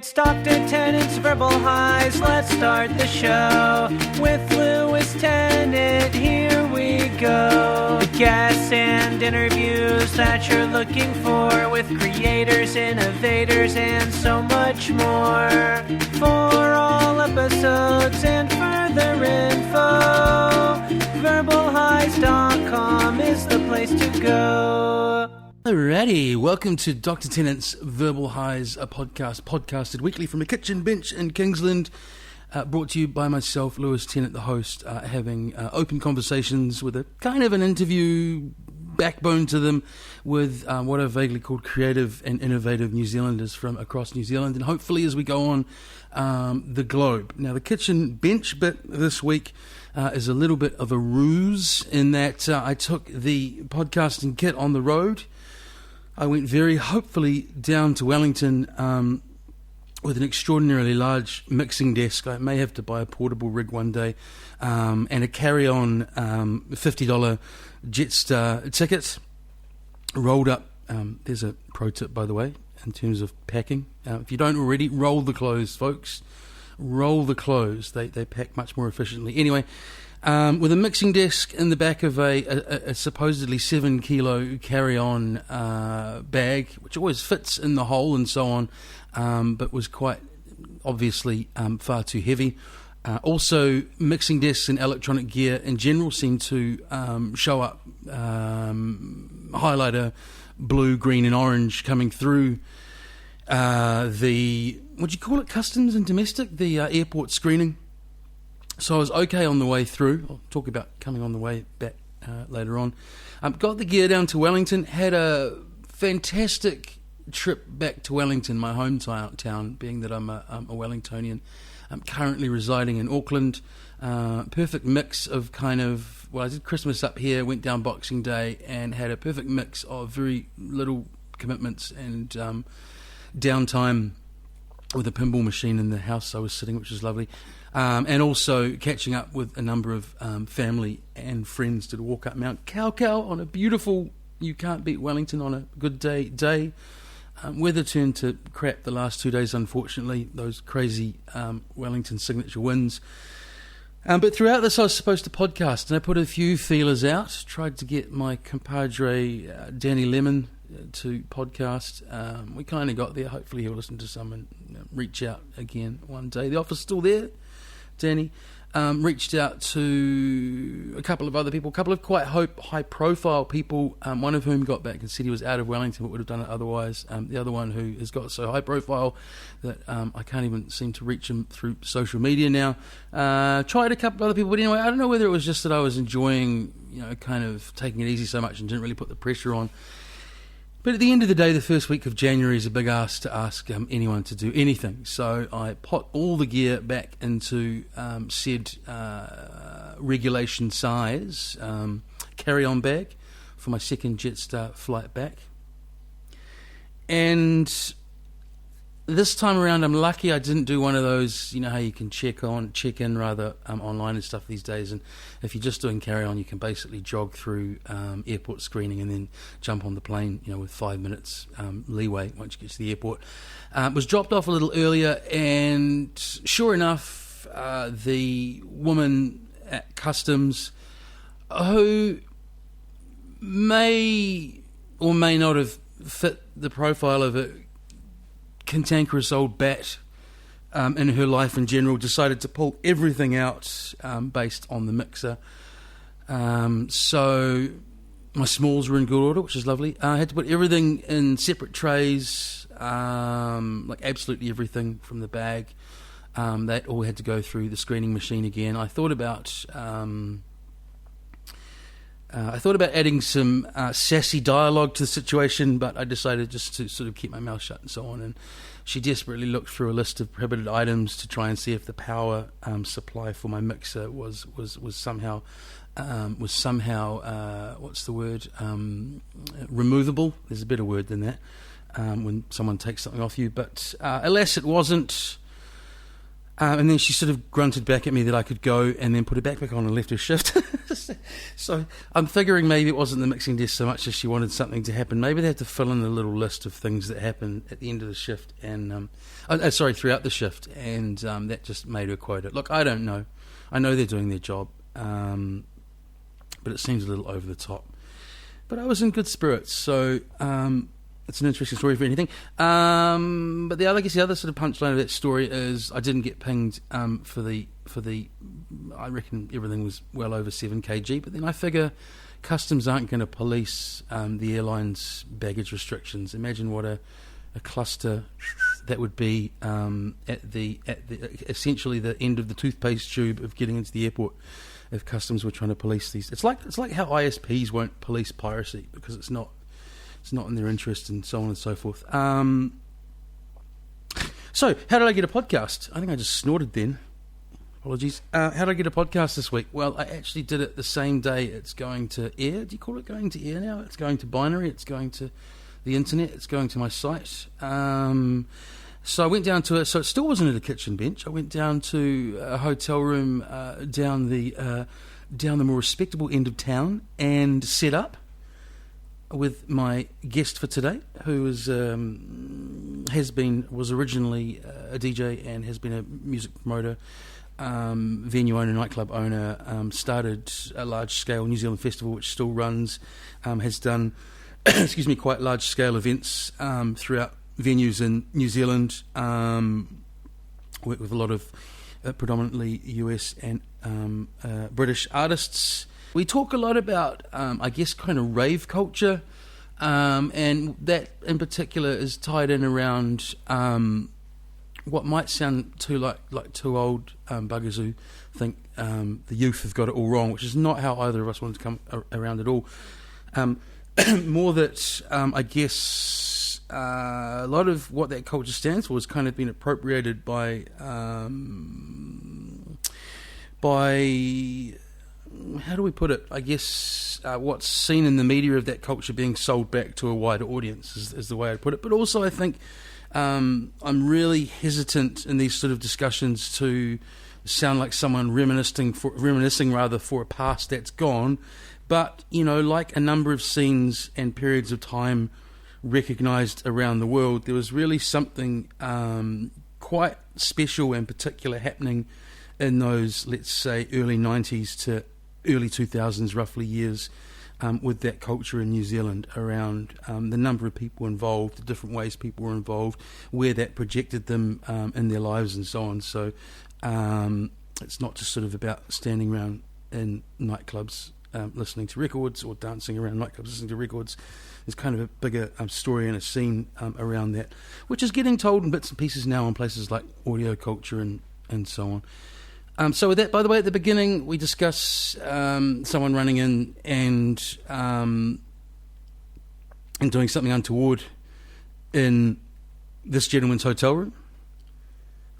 It's Dr. Tennant's Verbal Highs. Let's start the show with Lewis Tennant. Here we go. The guests and interviews that you're looking for with creators, innovators, and so much more. For all episodes and further info, verbalhighs.com is the place to go. Alrighty, welcome to Dr. Tennant's Verbal Highs, a podcast podcasted weekly from a kitchen bench in Kingsland, brought to you by myself, Lewis Tennant, the host, having open conversations with a kind of an interview backbone to them with what are vaguely called creative and innovative New Zealanders from across New Zealand, and hopefully as we go on, the globe. Now, the kitchen bench bit this week is a little bit of a ruse in that I took the podcasting kit on the road. I went very hopefully down to Wellington with an extraordinarily large mixing desk. I may have to buy a portable rig one day, and a carry-on $50 Jetstar ticket. Rolled up, there's a pro tip, by the way, in terms of packing. If you don't already, roll the clothes, folks. Roll the clothes. They pack much more efficiently. Anyway, with a mixing desk in the back of a supposedly 7 kilo carry-on bag, which always fits in the hole and so on, but was quite obviously far too heavy. Also, mixing desks and electronic gear in general seem to show up highlighter blue, green and orange coming through the, what do you call it, customs and domestic, the airport screening. So I was okay on the way through. I'll talk about coming on the way back later on. Got the gear down to Wellington, had a fantastic trip back to Wellington, my hometown, being that I'm a Wellingtonian. I'm currently residing in Auckland. Perfect mix of kind of, well, I did Christmas up here, went down Boxing Day, and had a perfect mix of very little commitments and downtime with a pinball machine in the house I was sitting, which was lovely. And also catching up with a number of family and friends to walk up Mount Kaukau on a beautiful, you can't beat Wellington on a good day. Weather turned to crap the last 2 days, unfortunately, those crazy Wellington signature winds. But throughout this I was supposed to podcast, and I put a few feelers out, tried to get my compadre Danny Lemon to podcast. We kind of got there. Hopefully he'll listen to some and reach out again one day. The offer's still there, Danny. Reached out to a couple of other people, a couple of quite high-profile people, one of whom got back and said he was out of Wellington but would have done it otherwise. The other one who has got so high-profile that I can't even seem to reach him through social media now. Tried a couple of other people, but anyway, I don't know whether it was just that I was enjoying, kind of taking it easy so much and didn't really put the pressure on. But at the end of the day, the first week of January is a big ask to ask anyone to do anything. So I put all the gear back into said regulation size carry-on bag for my second Jetstar flight back. And this time around, I'm lucky I didn't do one of those, how you can check in online and stuff these days. And if you're just doing carry-on, you can basically jog through airport screening and then jump on the plane, with 5 minutes leeway once you get to the airport. Was dropped off a little earlier, and sure enough, the woman at customs, who may or may not have fit the profile of a cantankerous old bat in her life in general, decided to pull everything out based on the mixer. So my smalls were in good order, which is lovely. I had to put everything in separate trays, like absolutely everything from the bag. That all had to go through the screening machine again. I thought about adding some sassy dialogue to the situation, but I decided just to sort of keep my mouth shut and so on. And she desperately looked through a list of prohibited items to try and see if the power supply for my mixer was somehow what's the word? Removable. There's a better word than that when someone takes something off you. But alas, it wasn't. And then she sort of grunted back at me that I could go, and then put her backpack on and left her shift. So I'm figuring maybe it wasn't the mixing desk so much as she wanted something to happen. Maybe they had to fill in a little list of things that happen at the end of the shift, and throughout the shift, and that just made her quote it. Look, I don't know. I know they're doing their job, but it seems a little over the top. But I was in good spirits, so it's an interesting story for anything. But I guess the other sort of punchline of that story is I didn't get pinged for the. I reckon everything was well over 7 kg. But then I figure customs aren't going to police the airline's baggage restrictions. Imagine what a cluster that would be at the essentially the end of the toothpaste tube of getting into the airport. If customs were trying to police these, it's like how ISPs won't police piracy because it's not in their interest, and so on and so forth. So, how did I get a podcast? I think I just snorted then. Apologies. How did I get a podcast this week? Well, I actually did it the same day it's going to air. Do you call it going to air now? It's going to Binary. It's going to the internet. It's going to my site. So I went down to it. So it still wasn't at a kitchen bench. I went down to a hotel room down the more respectable end of town and set up with my guest for today, who was originally a DJ and has been a music promoter, venue owner, nightclub owner. Started a large-scale New Zealand festival, which still runs. Has done, quite large-scale events throughout venues in New Zealand. Worked with a lot of predominantly US and British artists. We talk a lot about, I guess, kind of rave culture, and that in particular is tied in around what might sound like two old buggers who think the youth have got it all wrong, which is not how either of us wanted to come around at all. More that, I guess, a lot of what that culture stands for has kind of been appropriated by how do we put it? I guess what's seen in the media of that culture being sold back to a wider audience is the way I'd put it. But also I think I'm really hesitant in these sort of discussions to sound like someone reminiscing for a past that's gone. But, like a number of scenes and periods of time recognised around the world, there was really something quite special and particular happening in those, let's say, early 90s to early 2000s, roughly, years with that culture in New Zealand around the number of people involved, the different ways people were involved, where that projected them in their lives and so on. So it's not just sort of about standing around in nightclubs listening to records or dancing around nightclubs listening to records. There's kind of a bigger story and a scene around that, which is getting told in bits and pieces now on places like Audio Culture and so on. So with that, by the way, at the beginning we discuss someone running in and doing something untoward in this gentleman's hotel room.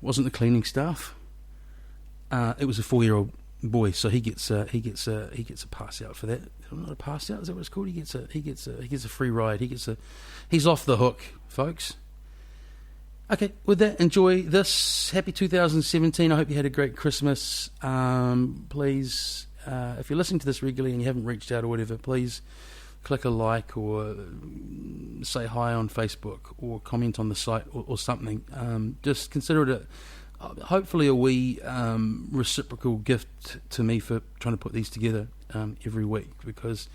It wasn't the cleaning staff. It was a 4-year-old boy, so he gets a pass out for that. Not a pass out, is that what it's called? He gets a free ride. He's off the hook, folks. Okay, with that, enjoy this. Happy 2017. I hope you had a great Christmas. Please, if you're listening to this regularly and you haven't reached out or whatever, please click a like or say hi on Facebook or comment on the site or something. Just consider it hopefully a wee reciprocal gift to me for trying to put these together every week, because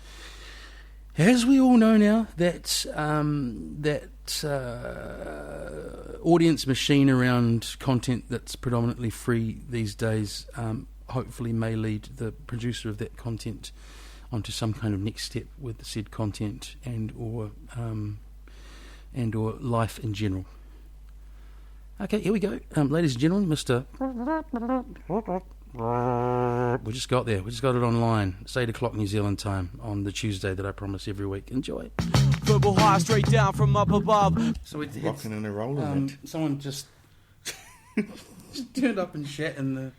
as we all know now, that audience machine around content that's predominantly free these days hopefully may lead the producer of that content onto some kind of next step with said content and or life in general. Okay, here we go. Ladies and gentlemen, Mr. We just got there. We just got it online. It's 8 o'clock New Zealand time on the Tuesday that I promise every week. Enjoy. Verbal high straight down from up above. So it's rocking and a rolling. Someone just turned up and shat in the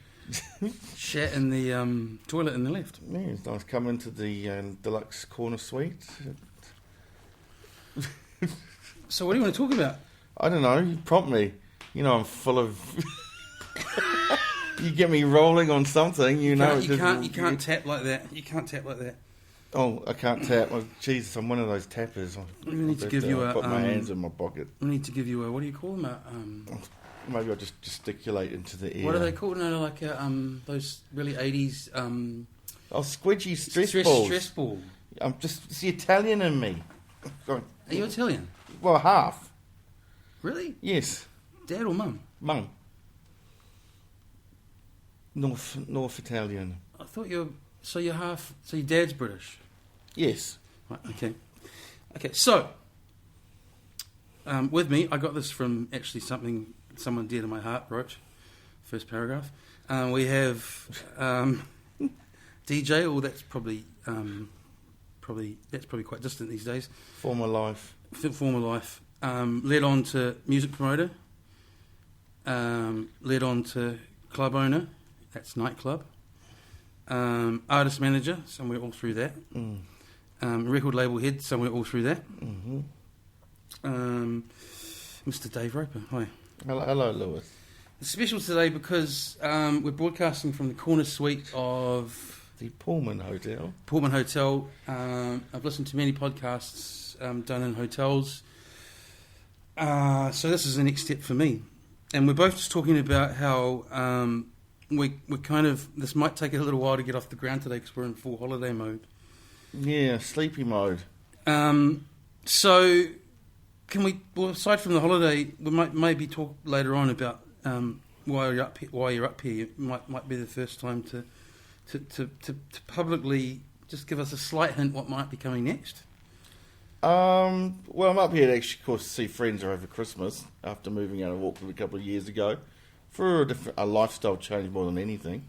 toilet in the left. Yeah, it's nice coming to the deluxe corner suite. So what do you want to talk about? I don't know. You prompt me. I'm full of You get me rolling on something, you know. You can't tap like that. You can't tap like that. Oh, I can't tap. Oh, Jesus, I'm one of those tappers. We need to give you a. Put my hands in my pocket. We need to give you a. What do you call them? Maybe I'll just gesticulate into the air. What are they called? No, like those really 80s. Squidgy stress balls. Stress ball. It's the Italian in me. Are you Italian? Well, half. Really? Yes. Dad or mum? Mum. North Italian. I thought you're half. So your dad's British. Yes. Right. Okay. So, with me, I got this from actually someone dear to my heart wrote. First paragraph. We have DJ. Well, that's probably quite distant these days. Former life. Led on to music promoter. Led on to club owner. That's nightclub. Artist manager, somewhere all through that. Record label head, somewhere all through that. Mr. Dave Roper, hi. Hello, Lewis. It's special today because we're broadcasting from the corner suite of the Pullman Hotel. I've listened to many podcasts done in hotels. So this is the next step for me. And we're both just talking about how we're kind of... This might take a little while to get off the ground today because we're in full holiday mode. Yeah, sleepy mode. So can we... Well, aside from the holiday, we might maybe talk later on about why you're up here. It might be the first time to publicly just give us a slight hint what might be coming next. Well, I'm up here to actually, of course, see friends over Christmas after moving out of Auckland a couple of years ago for a lifestyle change more than anything,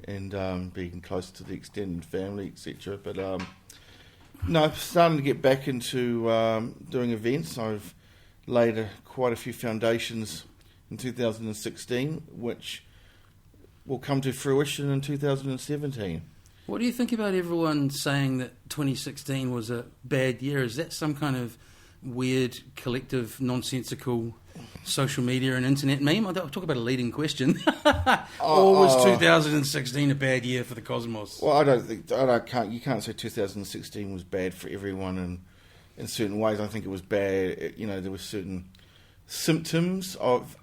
and being close to the extended family, etc. But no, starting to get back into doing events. I've laid quite a few foundations in 2016, which will come to fruition in 2017. What do you think about everyone saying that 2016 was a bad year? Is that some kind of weird, collective, nonsensical social media and internet meme? I'll talk about a leading question. Or was 2016 a bad year for the cosmos? Well, you can't say 2016 was bad for everyone in certain ways. I think it was bad. You know, there were certain symptoms of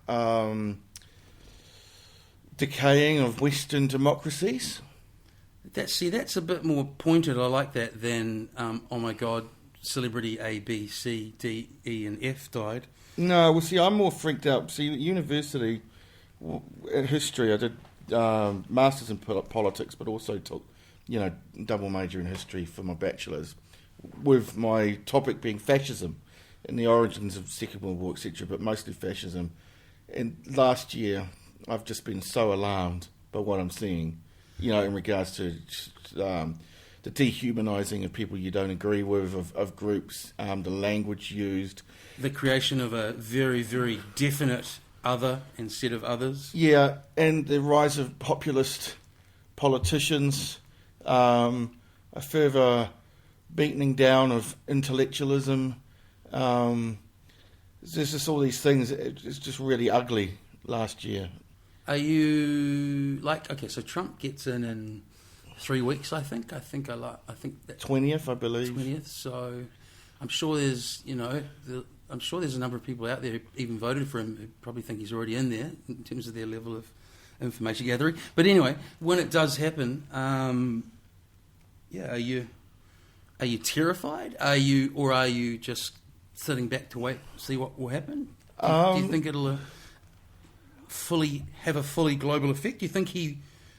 decaying of Western democracies. That's a bit more pointed. I like that than, oh my God, celebrity A, B, C, D, E and F died. No, well, see, I'm more freaked out. See, at university, at history, I did masters in politics, but also took, double major in history for my bachelor's, with my topic being fascism and the origins of Second World War, etc., but mostly fascism. And last year, I've just been so alarmed by what I'm seeing, in regards to the dehumanising of people you don't agree with, of groups, the language used. The creation of a very, very definite other instead of others. Yeah, and the rise of populist politicians, a further beatening down of intellectualism. There's just all these things. It's just really ugly last year. Are you so Trump gets in 3 weeks, I think. I think that 20th, I believe. 20th. So I'm sure there's a number of people out there who even voted for him who probably think he's already in there in terms of their level of information gathering. But anyway, when it does happen, are you terrified? Are you just sitting back to wait, see what will happen? Do you think it'll have a fully global effect? Do you think he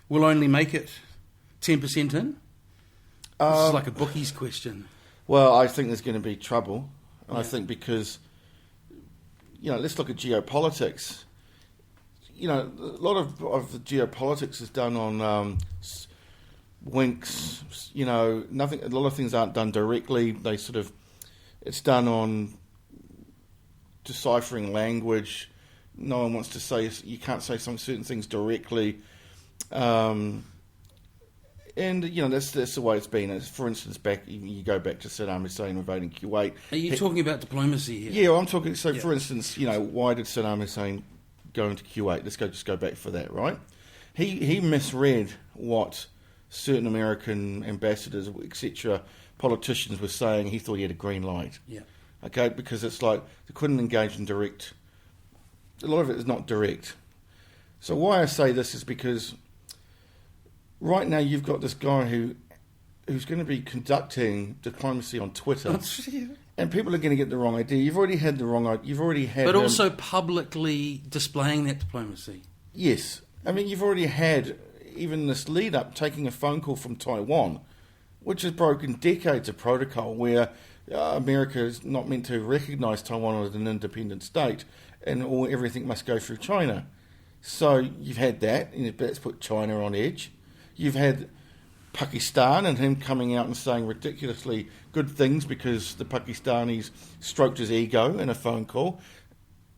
will only make it 10% in? This is like a bookie's question. Well, I think there's going to be trouble. Yeah. I think because, let's look at geopolitics. A lot of the geopolitics is done on winks. Nothing. A lot of things aren't done directly. It's done on deciphering language. No one wants to say, you can't say some certain things directly. And, that's the way it's been. For instance, you go back to Saddam Hussein invading Kuwait. Are you talking about diplomacy here? Yeah, I'm talking. So, for instance, why did Saddam Hussein go into Kuwait? Let's just go back for that, right? he misread what certain American ambassadors, etc., politicians were saying. He thought he had a green light. Yeah. Okay, because it's like they couldn't engage in direct. A lot of it is not direct. So why I say this is because right now you've got this guy who's going to be conducting diplomacy on Twitter, and people are going to get the wrong idea. You've already had the wrong idea. You've already had, but also publicly displaying that diplomacy. Yes, I mean you've already had even this lead up taking a phone call from Taiwan, which has broken decades of protocol where America is not meant to recognise Taiwan as an independent state, and everything must go through China. So you've had that, and that's put China on edge. You've had Pakistan and him coming out and saying ridiculously good things because the Pakistanis stroked his ego in a phone call.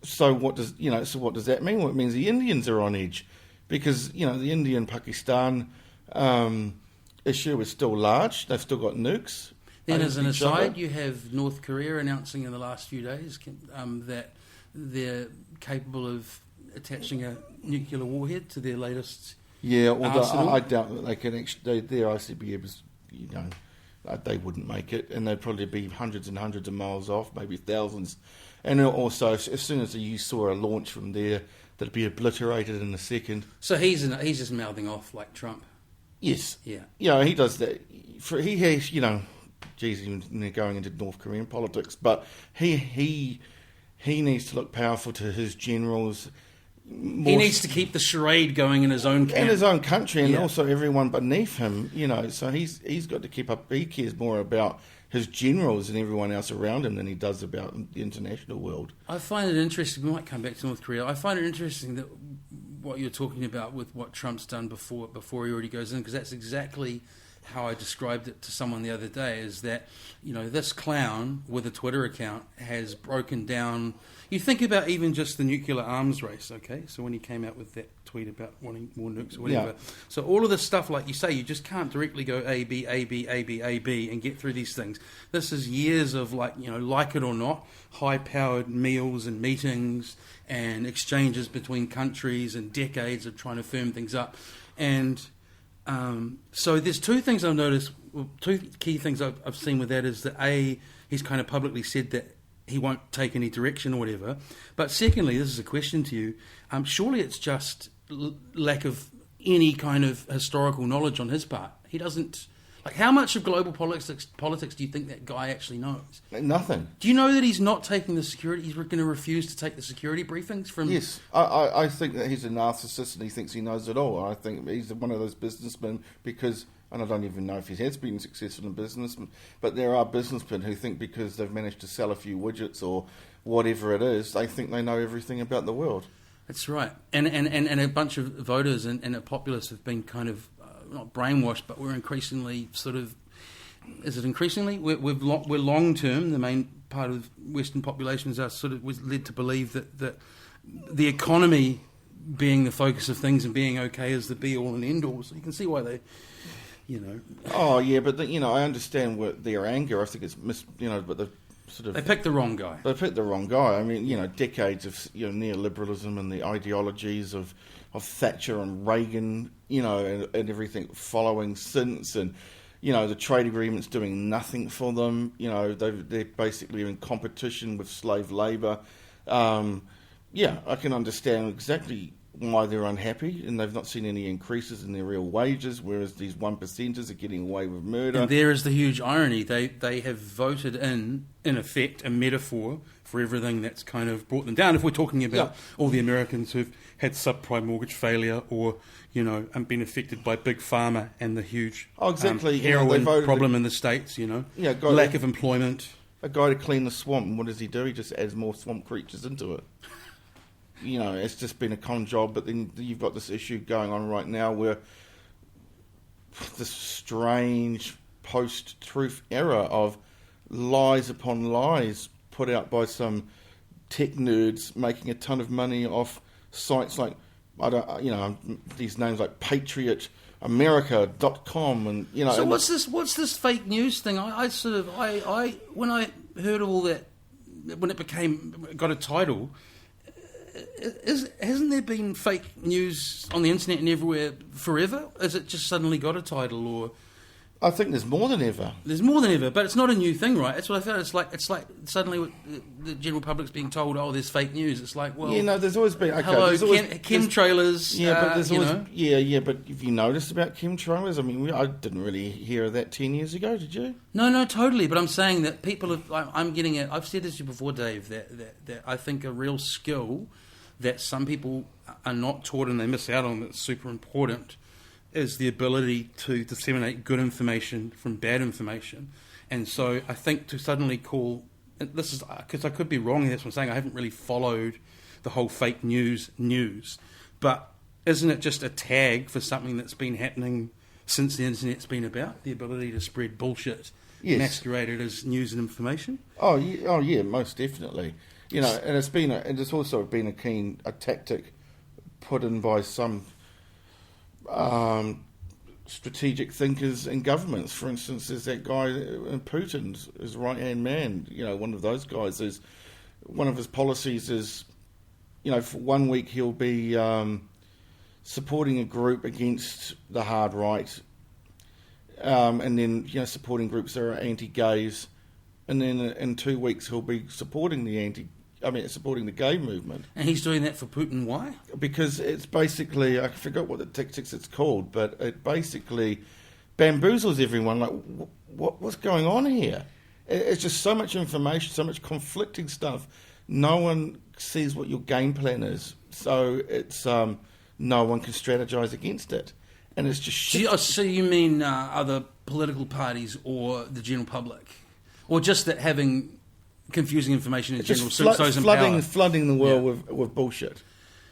So what does that mean? Well, it means the Indians are on edge because the Indian-Pakistan issue is still large. They've still got nukes. Then, as an aside, you have North Korea announcing in the last few days that they're capable of attaching a nuclear warhead to their latest. Yeah, although arsenal. I doubt that they can actually. Their ICBMs, they wouldn't make it, and they'd probably be hundreds and hundreds of miles off, maybe thousands. And also, as soon as you saw a launch from there, that'd be obliterated in a second. So he's just mouthing off like Trump. Yes. Yeah. He does that. He has, even going into North Korean politics, but he needs to look powerful to his generals. He needs to keep the charade going in his own camp. In his own country, and also everyone beneath him, so he's got to keep up. He cares more about his generals and everyone else around him than he does about the international world. I find it interesting, we might come back to North Korea, I find it interesting that what you're talking about with what Trump's done before he already goes in, because that's exactly how I described it to someone the other day, is that, this clown with a Twitter account has broken down. You think about even just the nuclear arms race, okay? So when he came out with that tweet about wanting more nukes or whatever. Yeah. So all of this stuff, like you say, you just can't directly go A, B, A, B, A, B, A, B and get through these things. This is years of, like it or not, high-powered meals and meetings and exchanges between countries and decades of trying to firm things up. And so there's two things I've noticed, two key things I've seen with that is that A, he's kind of publicly said that he won't take any direction or whatever. But secondly, this is a question to you, surely it's just lack of any kind of historical knowledge on his part. He doesn't... how much of global politics do you think that guy actually knows? Nothing. Do you know that he's not taking the security... He's going to refuse to take the security briefings from... Yes. I think that he's a narcissist and he thinks he knows it all. I think he's one of those businessmen because... And I don't even know if he has been successful in business, but there are businessmen who think because they've managed to sell a few widgets or whatever it is, they think they know everything about the world. That's right. And a bunch of voters and a populace have been kind of... not brainwashed, but we're increasingly sort of... Is it increasingly? We're long term. The main part of Western populations are sort of was led to believe that the economy being the focus of things and being okay is the be all and end all. So you can see why they, Oh yeah, but I understand their anger. I think it's but the sort of they picked the wrong guy. They picked the wrong guy. I mean, decades of neoliberalism and the ideologies of Thatcher and Reagan, and everything following since, and the trade agreement's doing nothing for them. They're basically in competition with slave labour. I can understand exactly why they're unhappy, and they've not seen any increases in their real wages, whereas these 1%ers are getting away with murder. And there is the huge irony. They have voted in effect, a metaphor for everything that's kind of brought them down. If we're talking about all the Americans who've had subprime mortgage failure or, been affected by Big Pharma and the huge heroin problem in the States, lack of employment. A guy to clean the swamp, and what does he do? He just adds more swamp creatures into it. It's just been a con job, but then you've got this issue going on right now where this strange post-truth era of lies upon lies put out by some tech nerds making a ton of money off sites like, these names like PatriotAmerica.com and, So and what's this fake news thing? I when I heard all that, when it got a title, hasn't there been fake news on the internet and everywhere forever? Has it just suddenly got a title, or I think there's more than ever. there's more than ever? But it's not a new thing, right? That's what I felt. It's like suddenly the general public's being told, "Oh, there's fake news." It's like, well, There's always been hello, there's always, chemtrailers. Yeah, but there's you always know. But have you noticed about chemtrailers? I mean, I didn't really hear of that 10 years ago. Did you? No, totally. But I'm saying that people have. I'm getting it. I've said this to you before, Dave. That I think a real skill that some people are not taught and they miss out on, that's super important, is the ability to disseminate good information from bad information. And so I think to suddenly call, this is because I could be wrong, that's what I'm saying, I haven't really followed the whole fake news, but isn't it just a tag for something that's been happening since the internet's been about, the ability to spread bullshit masqueraded as news and information? Oh yeah, most definitely. And it's also been a tactic put in by some strategic thinkers in governments. For instance, there's that guy in Putin's his right-hand man. One of those guys is, one of his policies is, for 1 week he'll be supporting a group against the hard right, and then supporting groups that are anti-gays, and then in 2 weeks he'll be supporting supporting the gay movement. And he's doing that for Putin. Why? Because it's basically, I forgot what the tactics it's called, but it basically bamboozles everyone. Like, what's going on here? It's just so much information, so much conflicting stuff. No one sees what your game plan is, so it's no one can strategize against it, and it's just shit. So you mean other political parties or the general public, or just that having confusing information in general suits those in power? Flooding the world with bullshit,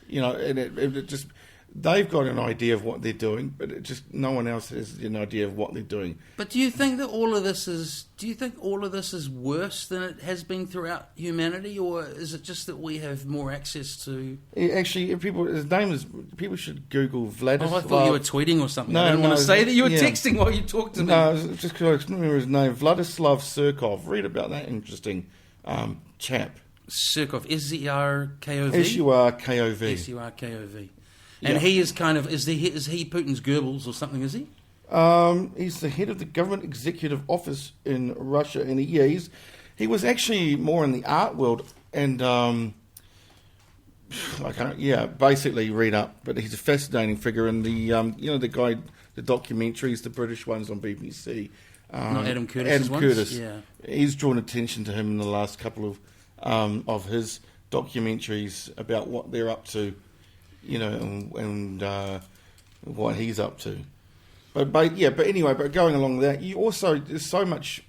and it just, they've got an idea of what they're doing, but it just, no one else has an idea of what they're doing. But do you think all of this is worse than it has been throughout humanity, or is it just that we have more access to? Actually, people should Google Vladislav. Oh, I thought you were tweeting or something. No, I didn't want to say that you were yeah. texting while you talked to me. No, it's just because I couldn't remember his name. Vladislav Surkov. Read about that interesting chap. Surkov, S-E-R-K-O-V? S-U-R-K-O-V. S-U-R-K-O-V. Yeah. And he is kind of, is he Putin's Goebbels or something, is he? He's the head of the government executive office in Russia, and he was actually more in the art world, and basically read up, but he's a fascinating figure. And the the documentaries, the British ones on BBC. Not Adam Curtis. Curtis. Yeah. He's drawn attention to him in the last couple of his documentaries about what they're up to, and what he's up to. But going along with that, you also, there's so much.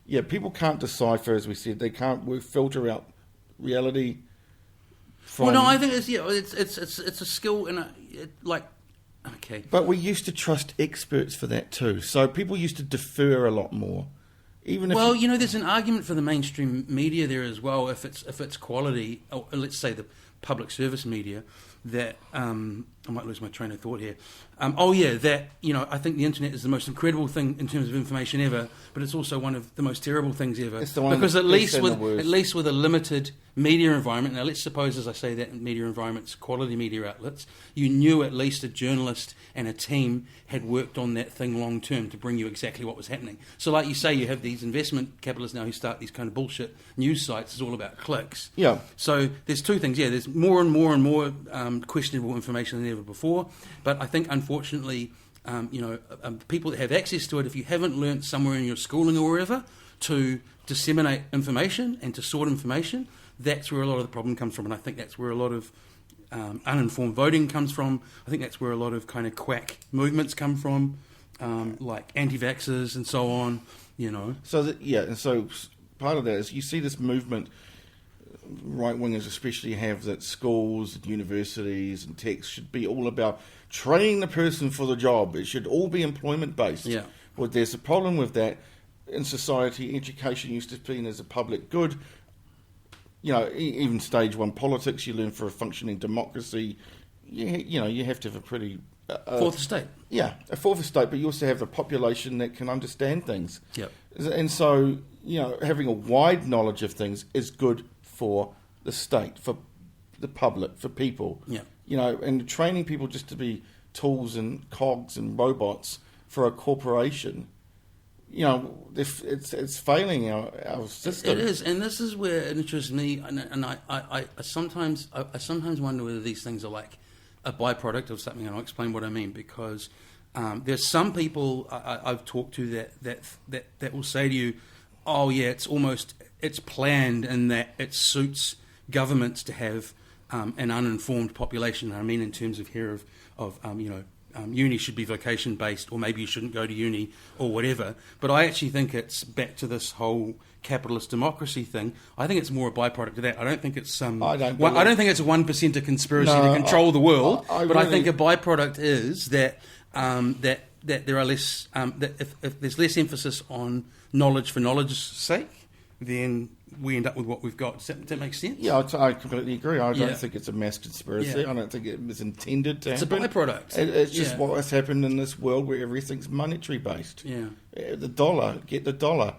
Yeah, people can't decipher, as we said. They can't filter out reality from. Well, no, I think it's a skill and okay. But we used to trust experts for that too. So people used to defer a lot more. Even if there's an argument for the mainstream media there as well. If it's quality, or let's say the public service media, that I might lose my train of thought here. I think the internet is the most incredible thing in terms of information ever, but it's also one of the most terrible things ever. It's the one because that's at least best with a limited media environment. Now, let's suppose, as I say, that media environment's quality media outlets. You knew at least a journalist and a team had worked on that thing long term to bring you exactly what was happening. So, like you say, you have these investment capitalists now who start these kind of bullshit news sites. It's all about clicks. Yeah. So there's two things. Yeah, there's more and more questionable information than ever before. But I think, unfortunately, people that have access to it, if you haven't learnt somewhere in your schooling or wherever to disseminate information and to sort information, that's where a lot of the problem comes from. And I think that's where a lot of uninformed voting comes from. I think that's where a lot of kind of quack movements come from, like anti-vaxxers and so on, and so part of that is you see this movement, right-wingers especially have, that schools and universities and techs should be all about training the person for the job. It should all be employment-based. Yeah. Well, there's a problem with that. In society, education used to be seen as a public good. Even stage one politics, you learn for a functioning democracy. You have to have a pretty... fourth estate. Yeah, a fourth estate, but you also have a population that can understand things. Yep. And so, having a wide knowledge of things is good for the state, for the public, for people. Yeah. You know, and training people just to be tools and cogs and robots for a corporation. You know, it's failing our system. It is, and this is where it interests me. And I sometimes wonder whether these things are like a byproduct of something. And I'll explain what I mean, because there's some people I've talked to that will say to you, "Oh yeah, it's planned, and that it suits governments to have an uninformed population." I mean, in terms of uni should be vocation based, or maybe you shouldn't go to uni, or whatever. But I actually think it's back to this whole capitalist democracy thing. I think it's more a byproduct of that. I don't think it's some. I don't think it's a 1% conspiracy to control the world. I think a byproduct is that that there are less that if there's less emphasis on knowledge for knowledge's sake, then we end up with what we've got. Does that make sense? Yeah, I completely agree. I don't think it's a mass conspiracy. Yeah. I don't think it was intended to it's happen. It's a byproduct. It's just what has happened in this world where everything's monetary based. Yeah. The dollar, get the dollar.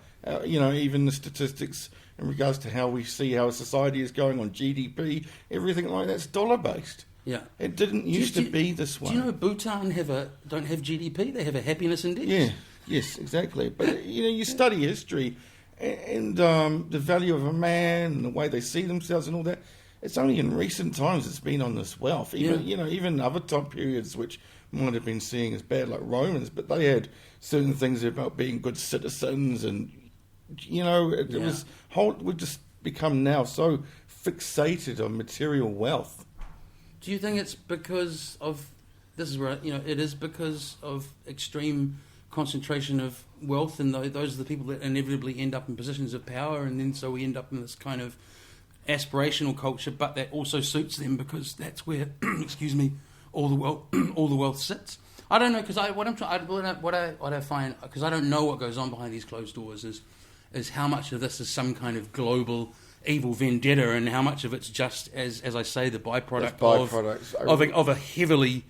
Even the statistics in regards to how we see how a society is going on GDP, everything like that's dollar based. Yeah. It didn't used to be this way. Do you know Bhutan don't have GDP? They have a happiness index. Yeah. Yes, exactly. But you study history. And the value of a man and the way they see themselves and all that, it's only in recent times it's been on this wealth. Even other time periods which might have been seen as bad, like Romans, but they had certain things about being good citizens, and it was we've just become now so fixated on material wealth. Do you think it's because of this is where it is because of extreme concentration of wealth, and those are the people that inevitably end up in positions of power, and then so we end up in this kind of aspirational culture, but that also suits them because that's where all the wealth sits. I don't know, because what I find, because I don't know what goes on behind these closed doors, is how much of this is some kind of global evil vendetta, and how much of it's just as I say, the byproduct of a heavily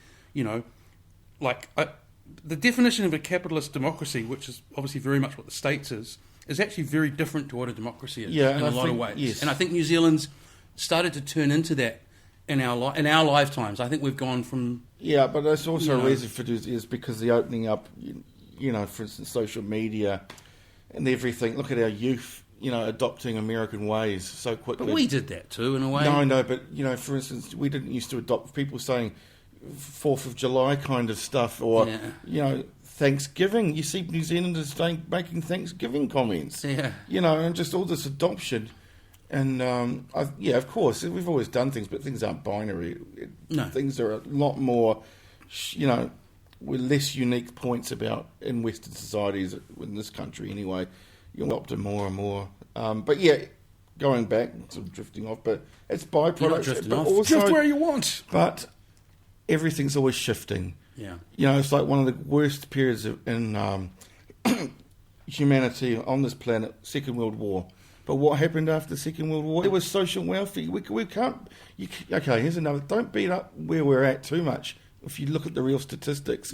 the definition of a capitalist democracy, which is obviously very much what the States is actually very different to what a democracy is in a lot of ways. Yes. And I think New Zealand's started to turn into that in our lifetimes. I think we've gone from... Yeah, but there's also a reason for this is because the opening up, for instance, social media and everything. Look at our youth, adopting American ways so quickly. But we did that too, in a way. No, but, for instance, we didn't used to adopt people saying 4th of July kind of stuff, or Thanksgiving. You see New Zealanders making Thanksgiving comments. Yeah. And just all this adoption. And of course, we've always done things, but things aren't binary. No. Things are a lot more, with less unique points about in Western societies, in this country anyway. You adopt them more and more. Going back, sort of drifting off, but it's byproducts. You're not drifting off. Also, drift where you want. But everything's always shifting. Yeah. It's like one of the worst periods in humanity on this planet, Second World War. But what happened after the Second World War? It was social welfare. We can't... okay, here's another... Don't beat up where we're at too much. If you look at the real statistics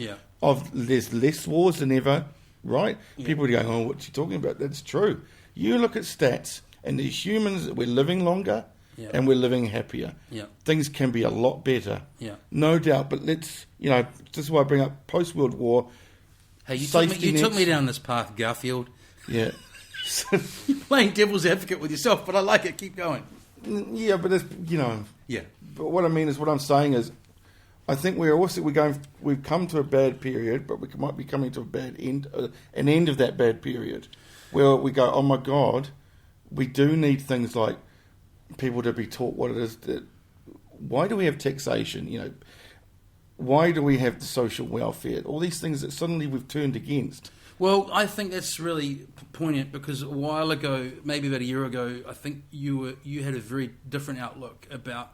there's less wars than ever, right? Yeah. People are going, oh, what's he talking about? That's true. You look at stats, and as humans, we're living longer... Yeah. And we're living happier. Yeah. Things can be a lot better. Yeah. No doubt. But let's, this is why I bring up post-World War. Hey, you took me down this path, Garfield. Yeah. You're playing devil's advocate with yourself, but I like it. Keep going. Yeah, but it's, Yeah. But what I mean is, what I'm saying is, I think we've come to a bad period, but we might be coming to an end of that bad period, where we go, oh my God, we do need things like people to be taught what it is why do we have taxation? Why do we have the social welfare? All these things that suddenly we've turned against. Well, I think that's really poignant because a while ago, maybe about a year ago, I think you had a very different outlook about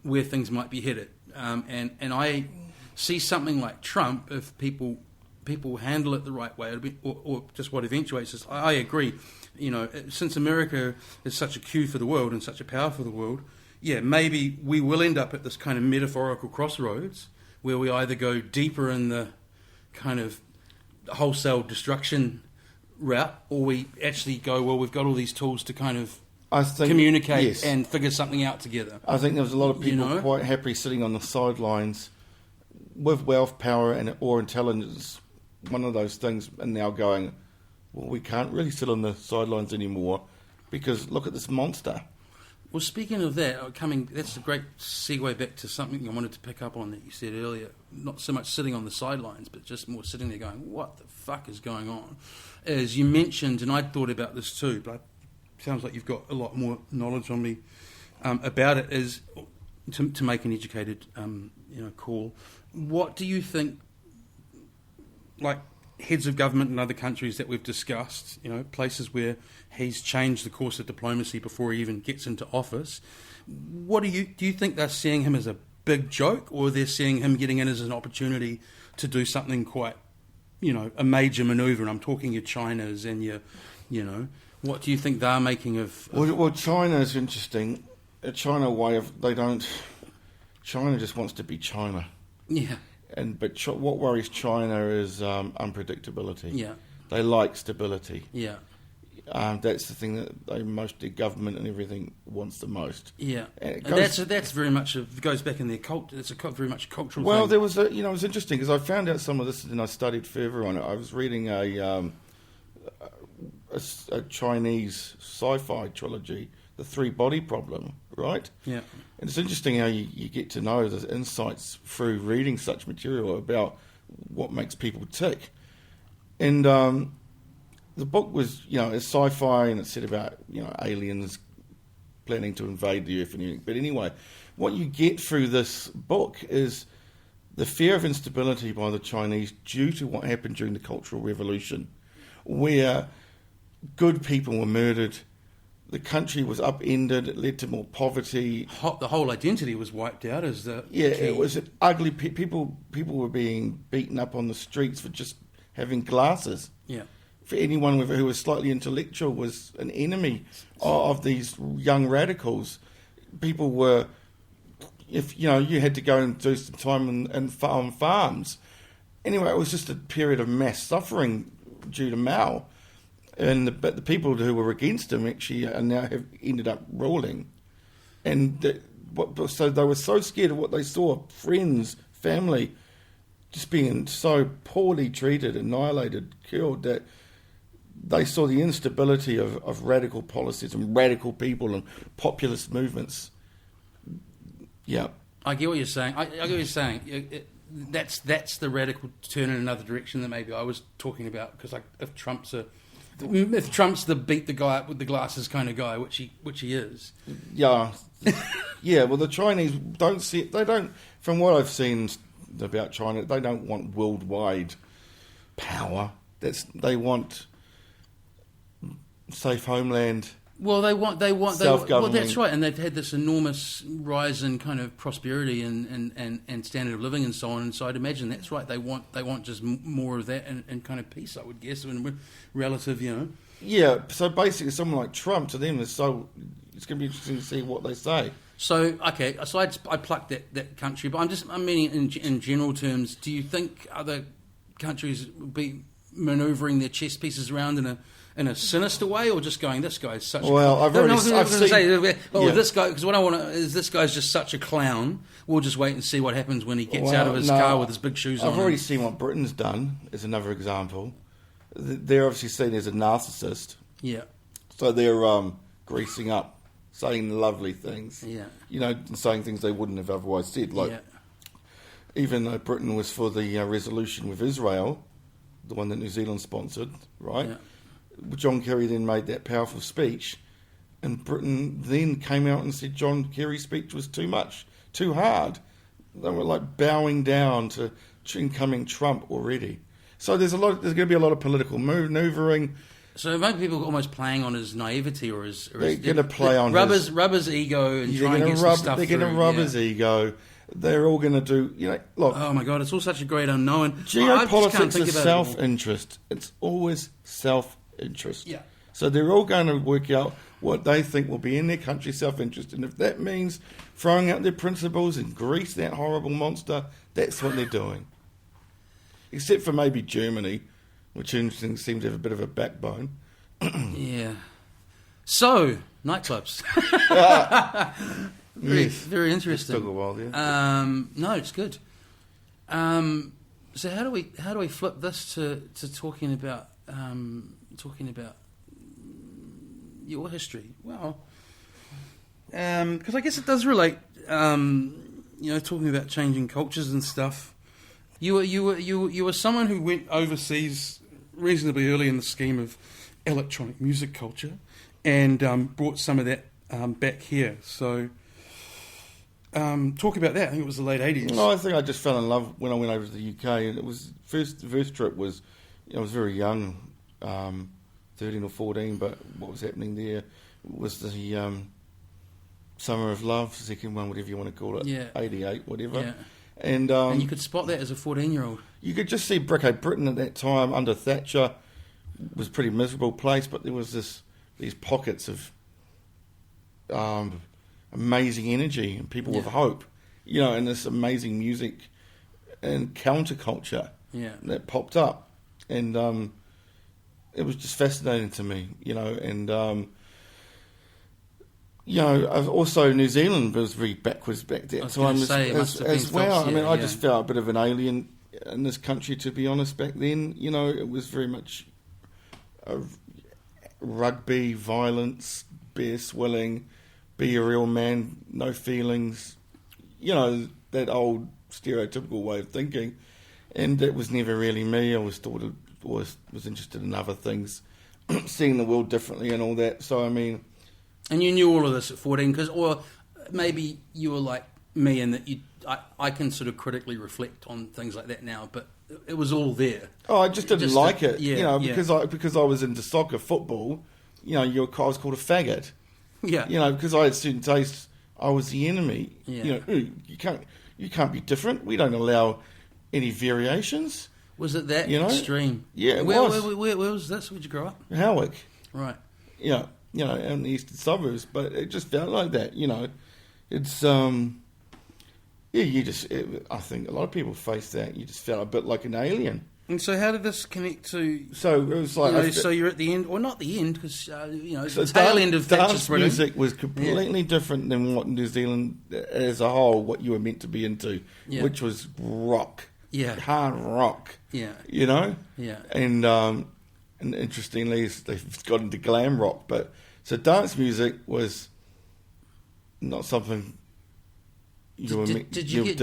where things might be headed, and I see something like Trump, if people handle it the right way, or just what eventuates this. I agree. Since America is such a cue for the world and such a power for the world, maybe we will end up at this kind of metaphorical crossroads where we either go deeper in the kind of wholesale destruction route, or we actually go, well, we've got all these tools to kind of I think communicate yes. and figure something out together. I think there was a lot of people You know? quite happy sitting on the sidelines with wealth, power, or intelligence. One of those things, and now going, well, we can't really sit on the sidelines anymore because look at this monster. Well, speaking of that, that's a great segue back to something I wanted to pick up on that you said earlier. Not so much sitting on the sidelines, but just more sitting there going, what the fuck is going on? As you mentioned, and I'd thought about this too, but it sounds like you've got a lot more knowledge on me about it, is to make an educated call. What do you think, like heads of government in other countries that we've discussed, places where he's changed the course of diplomacy before he even gets into office, do you think they're seeing him as a big joke, or they're seeing him getting in as an opportunity to do something quite, a major manoeuvre? And I'm talking your Chinas and what do you think they're making of... Well, China is interesting. China just wants to be China. Yeah. But what worries China is unpredictability. Yeah. They like stability. Yeah. That's the thing that their government and everything wants the most. Yeah. And that's very much goes back in their cult. It's very much a cultural thing. Well, there was it was interesting because I found out some of this and I studied further on it. I was reading a Chinese sci-fi trilogy, The Three Body Problem, right? Yeah. And it's interesting how you get to know the insights through reading such material about what makes people tick. And the book was, it's sci-fi and it said about, aliens planning to invade the Earth and everything. But anyway, what you get through this book is the fear of instability by the Chinese due to what happened during the Cultural Revolution, where good people were murdered, the country was upended, it led to more poverty. The whole identity was wiped out as the... Yeah, it was an ugly... People were being beaten up on the streets for just having glasses. Yeah. For anyone who was slightly intellectual was an enemy of these young radicals. People were... If you had to go and do some time on farms. Anyway, it was just a period of mass suffering due to Mao. But the people who were against him actually now have ended up ruling. So they were so scared of what they saw, friends, family, just being so poorly treated, annihilated, killed, that they saw the instability of radical policies and radical people and populist movements. Yeah. I get what you're saying. I get what you're saying. That's the radical turn in another direction that maybe I was talking about, because if Trump's the beat the guy up with the glasses kind of guy, which he is. Yeah. Yeah, well, the Chinese don't see it. They don't, from what I've seen about China, they don't want worldwide power. They want safe homeland. Well, they want Self-governing. well, that's right, and they've had this enormous rise in kind of prosperity and standard of living and so on. And so I'd imagine that's right. They want just more of that and kind of peace, I would guess, and relative, Yeah. So basically, someone like Trump, to them, it's going to be interesting to see what they say. So okay, so I plucked that country, but I'm meaning in general terms. Do you think other countries will be manoeuvring their chess pieces around in a sinister way, or just going, this guy's such well, a clown? I've seen... This guy, because what I want to is, this guy's just such a clown. We'll just wait and see what happens when he gets out of his car with his big shoes on. I've already seen what Britain's done, as another example. They're obviously seen as a narcissist. Yeah. So they're greasing up, saying lovely things. Yeah. Saying things they wouldn't have otherwise said. Even though Britain was for the resolution with Israel, the one that New Zealand sponsored, right? Yeah. John Kerry then made that powerful speech, and Britain then came out and said John Kerry's speech was too much, too hard. They were like bowing down to incoming Trump already. So there's going to be a lot of political manoeuvring. So maybe people are almost playing on his naivety or his... They're going to play on rub his ego and try and get some stuff they're through. They're going to rub his ego. They're all going to do... look... Oh my God, it's all such a great unknown. Geopolitics is self-interest. It's always self-interest. Yeah. So they're all going to work out what they think will be in their country's self-interest. And if that means throwing out their principles and grease that horrible monster, that's what they're doing. Except for maybe Germany, which seems to have a bit of a backbone. Yeah. So, nightclubs. Yes. Very It interesting. took a while there. No, it's good. So how do we flip this to talking about your history? Well, because I guess it does relate. Talking about changing cultures and stuff. You were someone who went overseas reasonably early in the scheme of electronic music culture, and brought some of that back here. So. Talk about that. I think it was the late 80s. No, I think I just fell in love when I went over to the UK, and it was the first trip was, I was very young, 13 or 14, but what was happening there was the Summer of Love, second one, whatever you want to call it, Yeah. 88, whatever. Yeah. And you could spot that as a 14-year-old. you could just see Britain at that time under Thatcher was a pretty miserable place, but there was these pockets of amazing energy and people with hope, and this amazing music and counterculture that popped up, and it was just fascinating to me, and also New Zealand was very backwards back then. So as well. I just felt a bit of an alien in this country, to be honest. Back then, it was very much rugby, violence, beer swilling. Be a real man, no feelings, that old stereotypical way of thinking, and it was never really me. I was interested in other things, seeing the world differently and all that. So and you knew all of this at 14, or maybe you were like me in that I can sort of critically reflect on things like that now, but it was all there. Oh, I just didn't like it, because I was into soccer, football. I was called a faggot. Yeah. Because I had certain tastes, I was the enemy. Yeah. You can't be different. We don't allow any variations. Was it that extreme? Yeah, it where was. Where was this? Where'd you grow up? Howick. Right. In the eastern suburbs, but it just felt like that. It's I think a lot of people face that. You just felt a bit like an alien. And so, how did this connect to? So it was like, so you're at the end, or not the end, because so the tail end of dance Thatcher's music was completely different than what New Zealand as a whole, what you were meant to be into, which was rock, hard rock, yeah. And interestingly, they've got into glam rock, but so dance music was not something Did you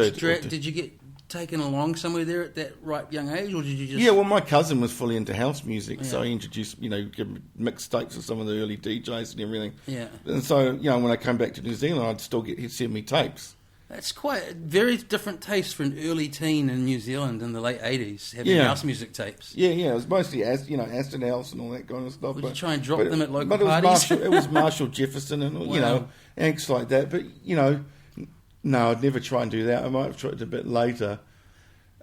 get taken along somewhere there at that ripe young age, or did you just? Yeah, well, my cousin was fully into house music, so he introduced, give him mixtapes of some of the early DJs and everything. Yeah. And so, when I came back to New Zealand, he'd send me tapes. That's quite a very different taste for an early teen in New Zealand in the late 80s, having house music tapes. Yeah, it was mostly, Aston House and all that kind of stuff. Would you try and drop them at local parties? But it was Marshall Jefferson and, acts like that. But, no, I'd never try and do that. I might have tried it a bit later.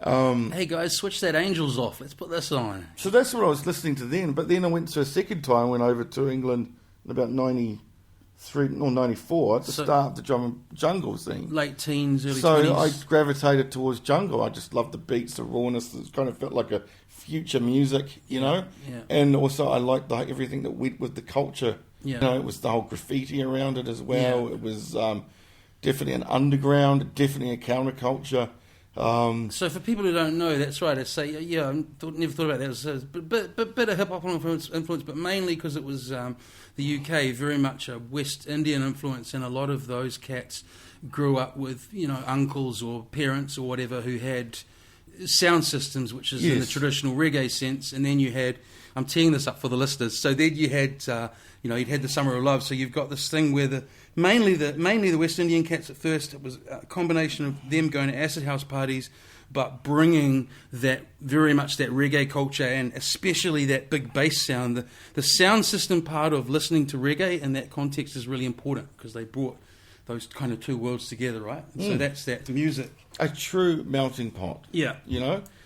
Hey guys, switch that Angels off. Let's put this on. So that's what I was listening to then. But then I went to a second time. I went over to England in about 93 or 94 to start the drum and jungle scene. Late teens, early 20s. So I gravitated towards jungle. I just loved the beats, the rawness. It kind of felt like a future music, Yeah. And also I liked everything that went with the culture. Yeah. It was the whole graffiti around it as well. Yeah. It was definitely an underground, definitely a counterculture. So for people who don't know, that's right. I say, never thought about that. It was a bit of hip hop influence, but mainly because it was the UK, very much a West Indian influence, and a lot of those cats grew up with uncles or parents or whatever who had sound systems, which is in the traditional reggae sense, and then you had. I'm teeing this up for the listeners. So then you had, you'd had the Summer of Love. So you've got this thing where mainly the West Indian cats at first, it was a combination of them going to acid house parties, but bringing that very much that reggae culture, and especially that big bass sound. The sound system part of listening to reggae in that context is really important, because they brought those kind of two worlds together, right? So that's that music. A true melting pot. Yeah.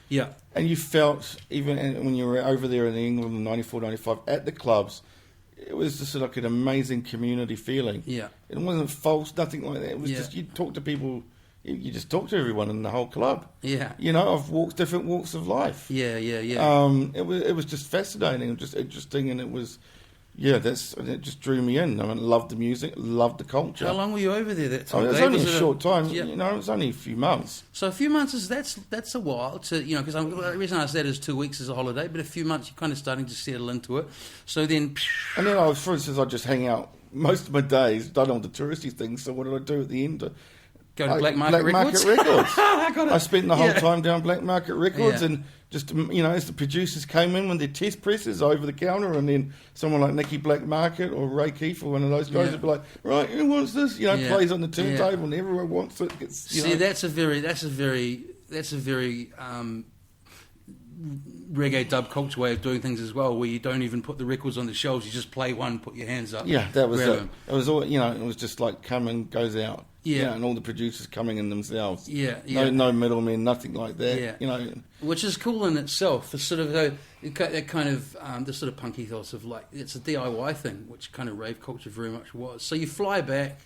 Yeah. And you felt, even when you were over there in England in 94, 95, at the clubs, it was just like an amazing community feeling. Yeah. It wasn't false, nothing like that. It was just, you talk to people, you just talk to everyone in the whole club. Yeah. Of different walks of life. Yeah. It was just fascinating and just interesting, and it was yeah, it just drew me in. I mean, loved the music, loved the culture. How long were you over there that Oh, time? it was Dave? only a it short time. Yeah. You know, it was only a few months. So a few months that's a while to because the reason I said is 2 weeks is a holiday, but a few months you're kind of starting to settle into it. So then, And then for instance, I just hang out most of my days, done all the touristy things. So what did I do at the end? go to Black Market Records. I spent the whole Yeah. time down Black Market Records, Yeah. and just as the producers came in with their test presses over the counter, and then someone like Nicky Black Market or Ray Keefe or one of those guys Yeah. would be like, right, who wants this? Yeah. Plays on the Yeah. turntable, and everyone wants it. See, that's a very reggae dub culture way of doing things as well, where you don't even put the records on the shelves, you just play one, put your hands up. Yeah, that was grab it. them. It was all, it was just like come and goes out. Yeah. And all the producers coming in themselves. Yeah, yeah. No middlemen, nothing like that. Yeah. Which is cool in itself. The sort of that kind of the sort of punk ethos of like it's a DIY thing, which kind of rave culture very much was. So you fly back,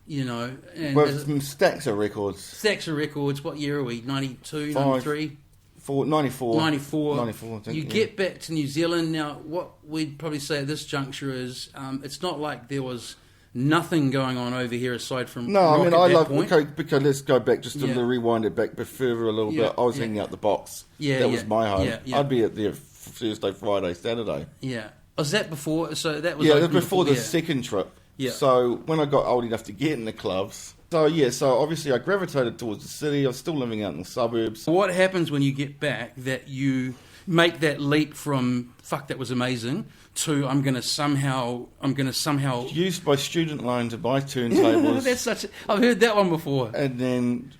and Well, stacks of records. stacks of records. What year are we? 92, Five. 93? 94. 94. 94, I think. You get back to New Zealand. Now, what we'd probably say at this juncture is it's not like there was nothing going on over here aside from No, I rock mean, at I that love... point. Okay, because let's go back just to Yeah. rewind it back further a little Yeah, bit. I was yeah. hanging out the box. Yeah, That yeah, was my home. yeah, yeah. I'd be at there Thursday, Friday, Saturday. Yeah. Was that before? So that was Yeah, that open was before the yeah. second trip. Yeah. So when I got old enough to get in the clubs... So obviously I gravitated towards the city. I was still living out in the suburbs. What happens when you get back that you make that leap from fuck that was amazing to I'm going to somehow Used my student loan to buy turntables. that's I've heard that one before. And then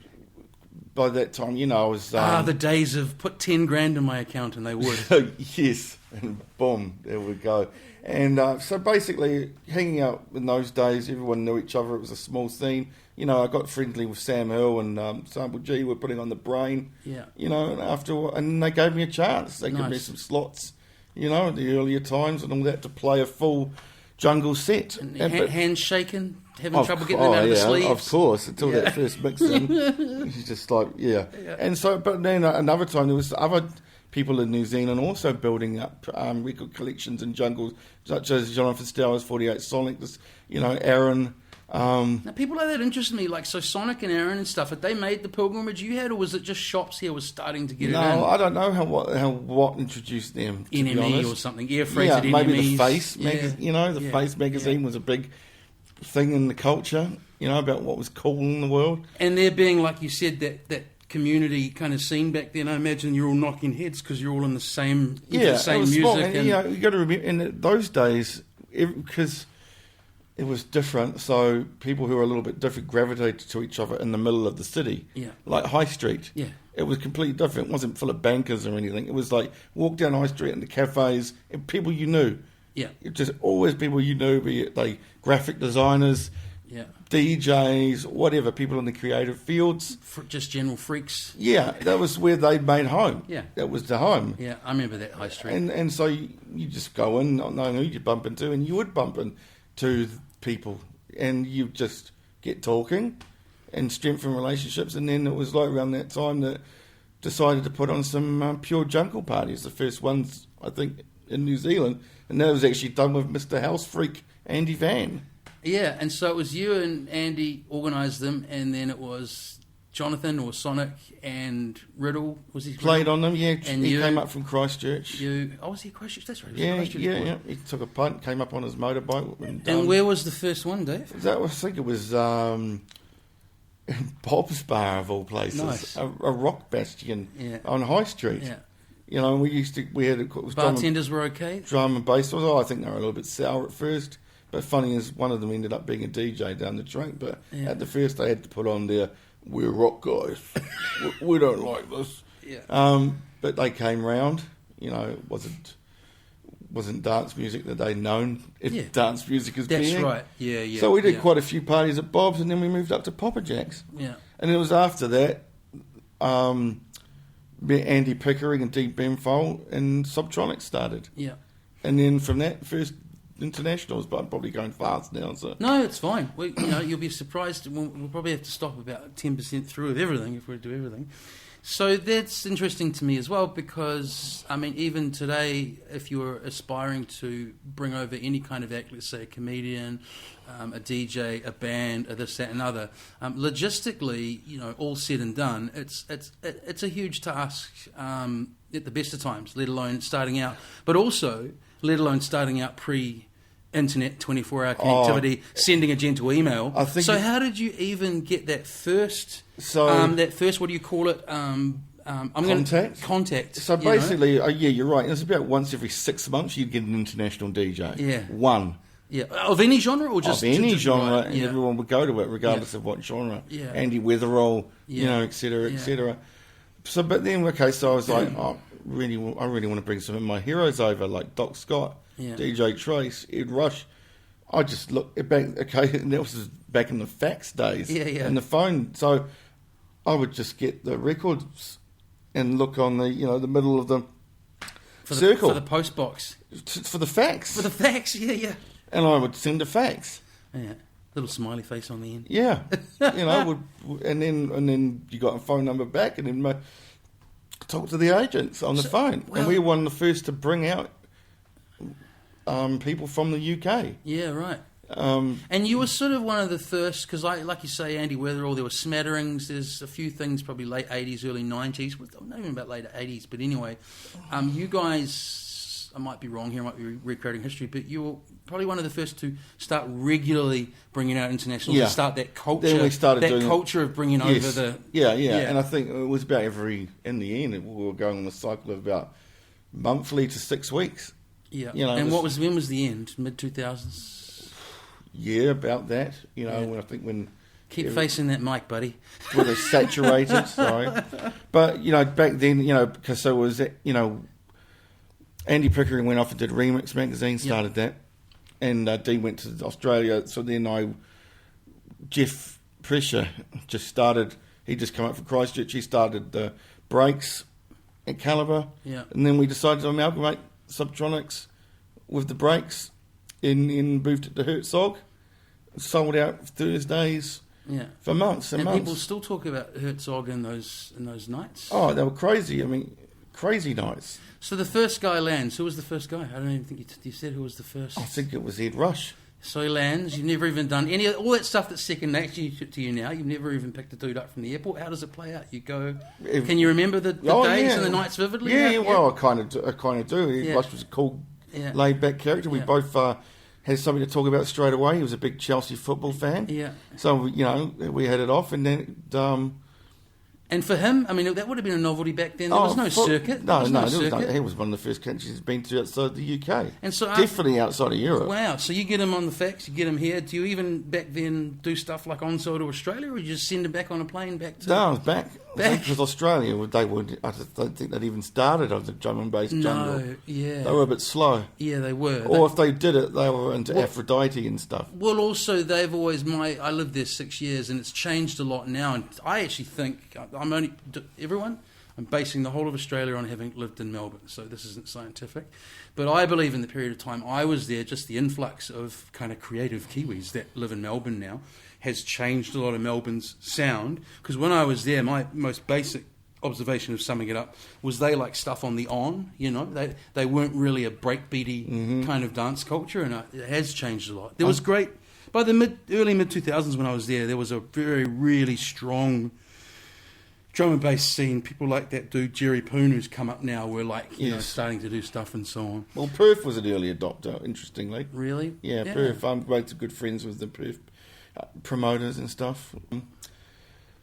by that time, I was... The days of put 10 grand in my account and they would. yes, and boom, there we go. And so basically, hanging out in those days, everyone knew each other. It was a small scene. I got friendly with Sam Hill and Sample G were putting on the Brain. Yeah. And they gave me a chance. They gave me Nice. some slots, in the earlier times and all that to play a full jungle set. And but- hands shaking, having trouble getting them out of the sleeves. Of course, until that first mix in. It's just like, yeah. And so, but then another time there was other people in New Zealand also building up record collections in jungles, such as Jonathan Stowers, 48 Sonic, Aaron. Now, people like that interest me, like so Sonic and Aaron and stuff. Had they made the pilgrimage you had, or was it just shops here was starting to get it in? No, I don't know how what introduced them. To be NME honest. or something, air freighted maybe NMEs. the Face, Yeah. the Yeah. Face magazine was a big thing in the culture. About what was cool in the world. And there being, like you said, that community kind of scene back then. I imagine you're all knocking heads because you're all in the same, into the same it was music. small. And, you got to remember in those days because it was different. So people who were a little bit different gravitated to each other in the middle of the city, like High Street. Yeah. It was completely different. It wasn't full of bankers or anything. It was like walk down High Street into cafes and people you knew. Yeah. It just always people you knew, be it they graphic designers, Yeah. DJs, whatever, people in the creative fields. Just general freaks. Yeah, that was where they'd made home. Yeah. That was the home. Yeah, I remember that High Street. And so you just go in, not knowing who you bump into, and you would bump into people, and you just get talking and strengthen relationships. And then it was like around that time that decided to put on some pure jungle parties, the first ones, I think, in New Zealand. And that was actually done with Mr. House Freak, Andy Van. Yeah, and so it was you and Andy organised them, and then it was Jonathan or Sonic and Riddle. Was he Played Riddle? on them, yeah. And he you- came up from Christchurch. was he Christchurch? That's right. He was Yeah, Christchurch yeah, boy. yeah. He took a punt, came up on his motorbike. And where was the first one, Dave? That was, I think it was Bob's Bar of all places, Nice. a rock bastion Yeah. on High Street. Yeah. We had it was Bartenders were okay. drum and bass. I think they were a little bit sour at first, but funny is one of them ended up being a DJ down the track. But Yeah. at the first, they had to put on their "We're rock guys, we don't like this." Yeah. But they came round. It wasn't dance music that they'd known. Yeah. Dance music as That's being. right. Yeah, yeah. So we did yeah. quite a few parties at Bob's, and then we moved up to Papa Jack's. Yeah. And it was after that, Andy Pickering and Deep Benfold and Subtronic started. Yeah. And then from that, first internationals, but I'm probably going fast now. So No, it's fine. You'll be surprised. We'll probably have to stop about 10% through with everything if we do everything. So that's interesting to me as well, because I mean, even today, if you were aspiring to bring over any kind of act, let's say a comedian, a DJ, a band, a this, that, and other, logistically, all said and done, it's a huge task at the best of times, let alone starting out, but also let alone starting out pre-internet 24-hour connectivity, sending a gentle email. How did you even get that first? What do you call it? Contact. So basically, you're right. It's about once every 6 months you'd get an international DJ. Yeah. One. Yeah. Of any genre, or just of any genre, right. and everyone would go to it regardless of what genre. Yeah. Andy Weatherall, etc., etc. So, but then, so I was like, I really want to bring some of my heroes over, like Doc Scott, DJ Trace, Ed Rush. I just looked back. And that was back in the fax days, and the phone. So I would just get the records and look on the the middle of the circle for the post box for the fax. Yeah. And I would send a fax. Yeah, little smiley face on the end. Yeah, and then you got a phone number back, and then talk to the agents on the phone. And we were one of the first to bring out people from the UK. Yeah, right. And you were sort of one of the first, because like you say, Andy Weatherall, there were smatterings. There's a few things, probably late 80s, early 90s. Not even about late 80s, but anyway, you guys, I might be wrong here, I might be recreating history, but you were probably one of the first to start regularly bringing out internationals and start that culture. Then we started doing culture of bringing over the... Yeah. And I think it was about in the end, we were going on the cycle of about monthly to 6 weeks. Yeah. And when was the end? Mid-2000s? Yeah, about that. When keep facing that mic, buddy. When it's saturated, sorry. But back then, because so was Andy Pickering went off and did Remix magazine, started that, and Dean went to Australia. So then Jeff Pressure just started. He just come up from Christchurch. He started the Breaks at Calibre, and then we decided to amalgamate Subtronics with the Breaks. In moved it to Herzog, sold out Thursdays for months and months. People still talk about Herzog in those nights. Oh, they were crazy. I mean, crazy nights. So the first guy lands. Who was the first guy? I don't even think you said who was the first. I think it was Ed Rush. So he lands. You've never even done all that stuff that's second nature to you now. You've never even picked a dude up from the airport. How does it play out? You go. Can you remember the days and the nights vividly? Yeah. Well, I kind of do. Ed Rush was a cool, laid-back character. We both had something to talk about straight away. He was a big Chelsea football fan. Yeah. So we had it off, and then. And for him, I mean, that would have been a novelty back then. There was no circuit. No. He was one of the first countries he's been to outside the UK. And so definitely outside of Europe. Wow. So you get him on the fax, you get him here. Do you even back then do stuff like on-sale to Australia, or you just send him back on a plane back to... No, I was back. Because Australia, I don't think they'd even started on the drum and bass jungle. No, yeah. They were a bit slow. Yeah, they were. Or if they did it, they were into Aphrodite and stuff. Well, also, they've always... I lived there 6 years, and it's changed a lot now. And I actually think... I'm basing the whole of Australia on having lived in Melbourne, so this isn't scientific. But I believe in the period of time I was there, just the influx of kind of creative Kiwis that live in Melbourne now has changed a lot of Melbourne's sound. Because when I was there, my most basic observation of summing it up was they like stuff on the on, They weren't really a breakbeaty kind of dance culture, and it has changed a lot. There was great... By the early mid-2000s when I was there was a very, really strong... drum and bass scene. People like that dude Jerry Poon, who's come up now, were starting to do stuff and so on. Well, Perth was an early adopter, interestingly. Really? Yeah. Perth. I'm great, good friends with the Perth promoters and stuff.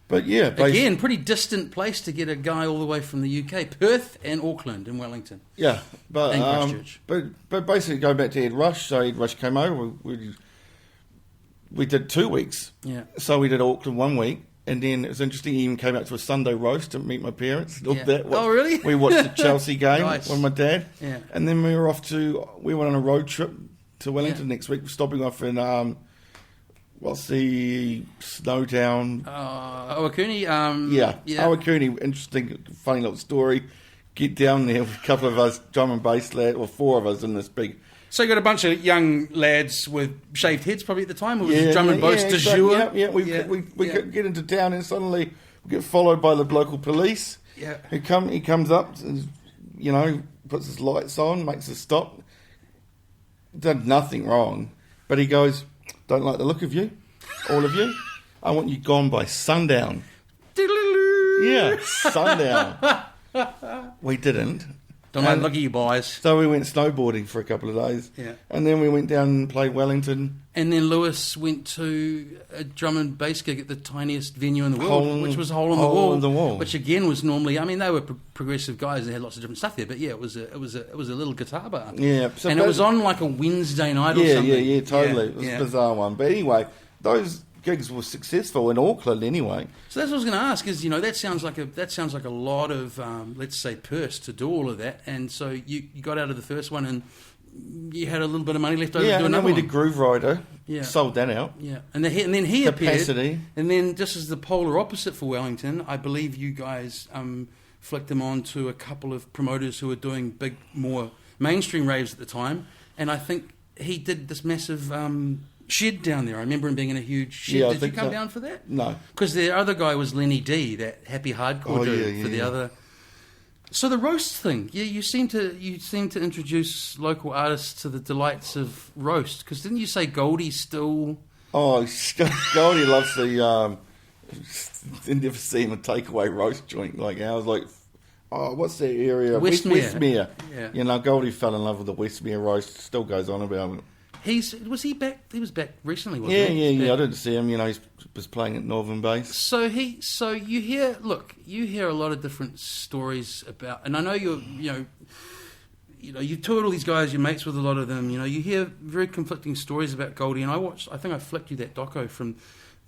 But yeah, again, pretty distant place to get a guy all the way from the UK. Perth and Auckland and Wellington. Yeah, but and Christchurch. But basically, going back to Ed Rush. So Ed Rush came over. We did 2 weeks. Yeah. So we did Auckland 1 week. And then it was interesting, he even came out to a Sunday roast to meet my parents. Oh, really? We watched the Chelsea game with my dad. Yeah. And then we went on a road trip to Wellington next week, stopping off in, Snowtown. Awakuni. Awakuni, interesting, funny little story. Get down there with a couple of us, drum and bass lads, or 4 of us in this big... So you got a bunch of young lads with shaved heads probably at the time? Or was it drum and bass de jour? We get into town and suddenly we get followed by the local police. Yeah. He comes up, and, puts his lights on, makes a stop. Done nothing wrong, but he goes, "Don't like the look of you, all of you. I want you gone by sundown." Yeah, sundown. We didn't. Don't like the look at you boys. So we went snowboarding for a couple of days. Yeah. And then we went down and played Wellington. And then Lewis went to a drum and bass gig at the tiniest venue in the world, which was Hole in the Wall. Which again was normally, I mean, they were progressive guys. They had lots of different stuff there, but yeah, it was a little guitar bar. Yeah. So and it was on like a Wednesday night or something. Yeah, totally. It was a bizarre one. But anyway, those gigs were successful in Auckland anyway. So that's what I was going to ask. Is that sounds like a lot of let's say purse to do all of that. And so you got out of the first one and you had a little bit of money left over to do another one. And then we did Groove Rider. Yeah, sold that out. Yeah, and then he Capacity. appeared. And then just as the polar opposite for Wellington, I believe you guys flicked him on to a couple of promoters who were doing big, more mainstream raves at the time. And I think he did this massive shed down there. I remember him being in a huge shed. Yeah, did you come down for that? No. Because the other guy was Lenny D, that happy hardcore dude for the other. So the roast thing, you seem to introduce local artists to the delights of roast. Because didn't you say Goldie still? Oh, Goldie loves the. Never seen a takeaway roast joint like ours. Like, what's that area? Westmere. Yeah. Goldie fell in love with the Westmere roast. Still goes on about it. Was he back? He was back recently, wasn't he? Yeah. I didn't see him. He was playing at Northern Base. So you hear a lot of different stories about, and I know you've toured all these guys, you're mates with a lot of them. You hear very conflicting stories about Goldie, and I think I flicked you that doco from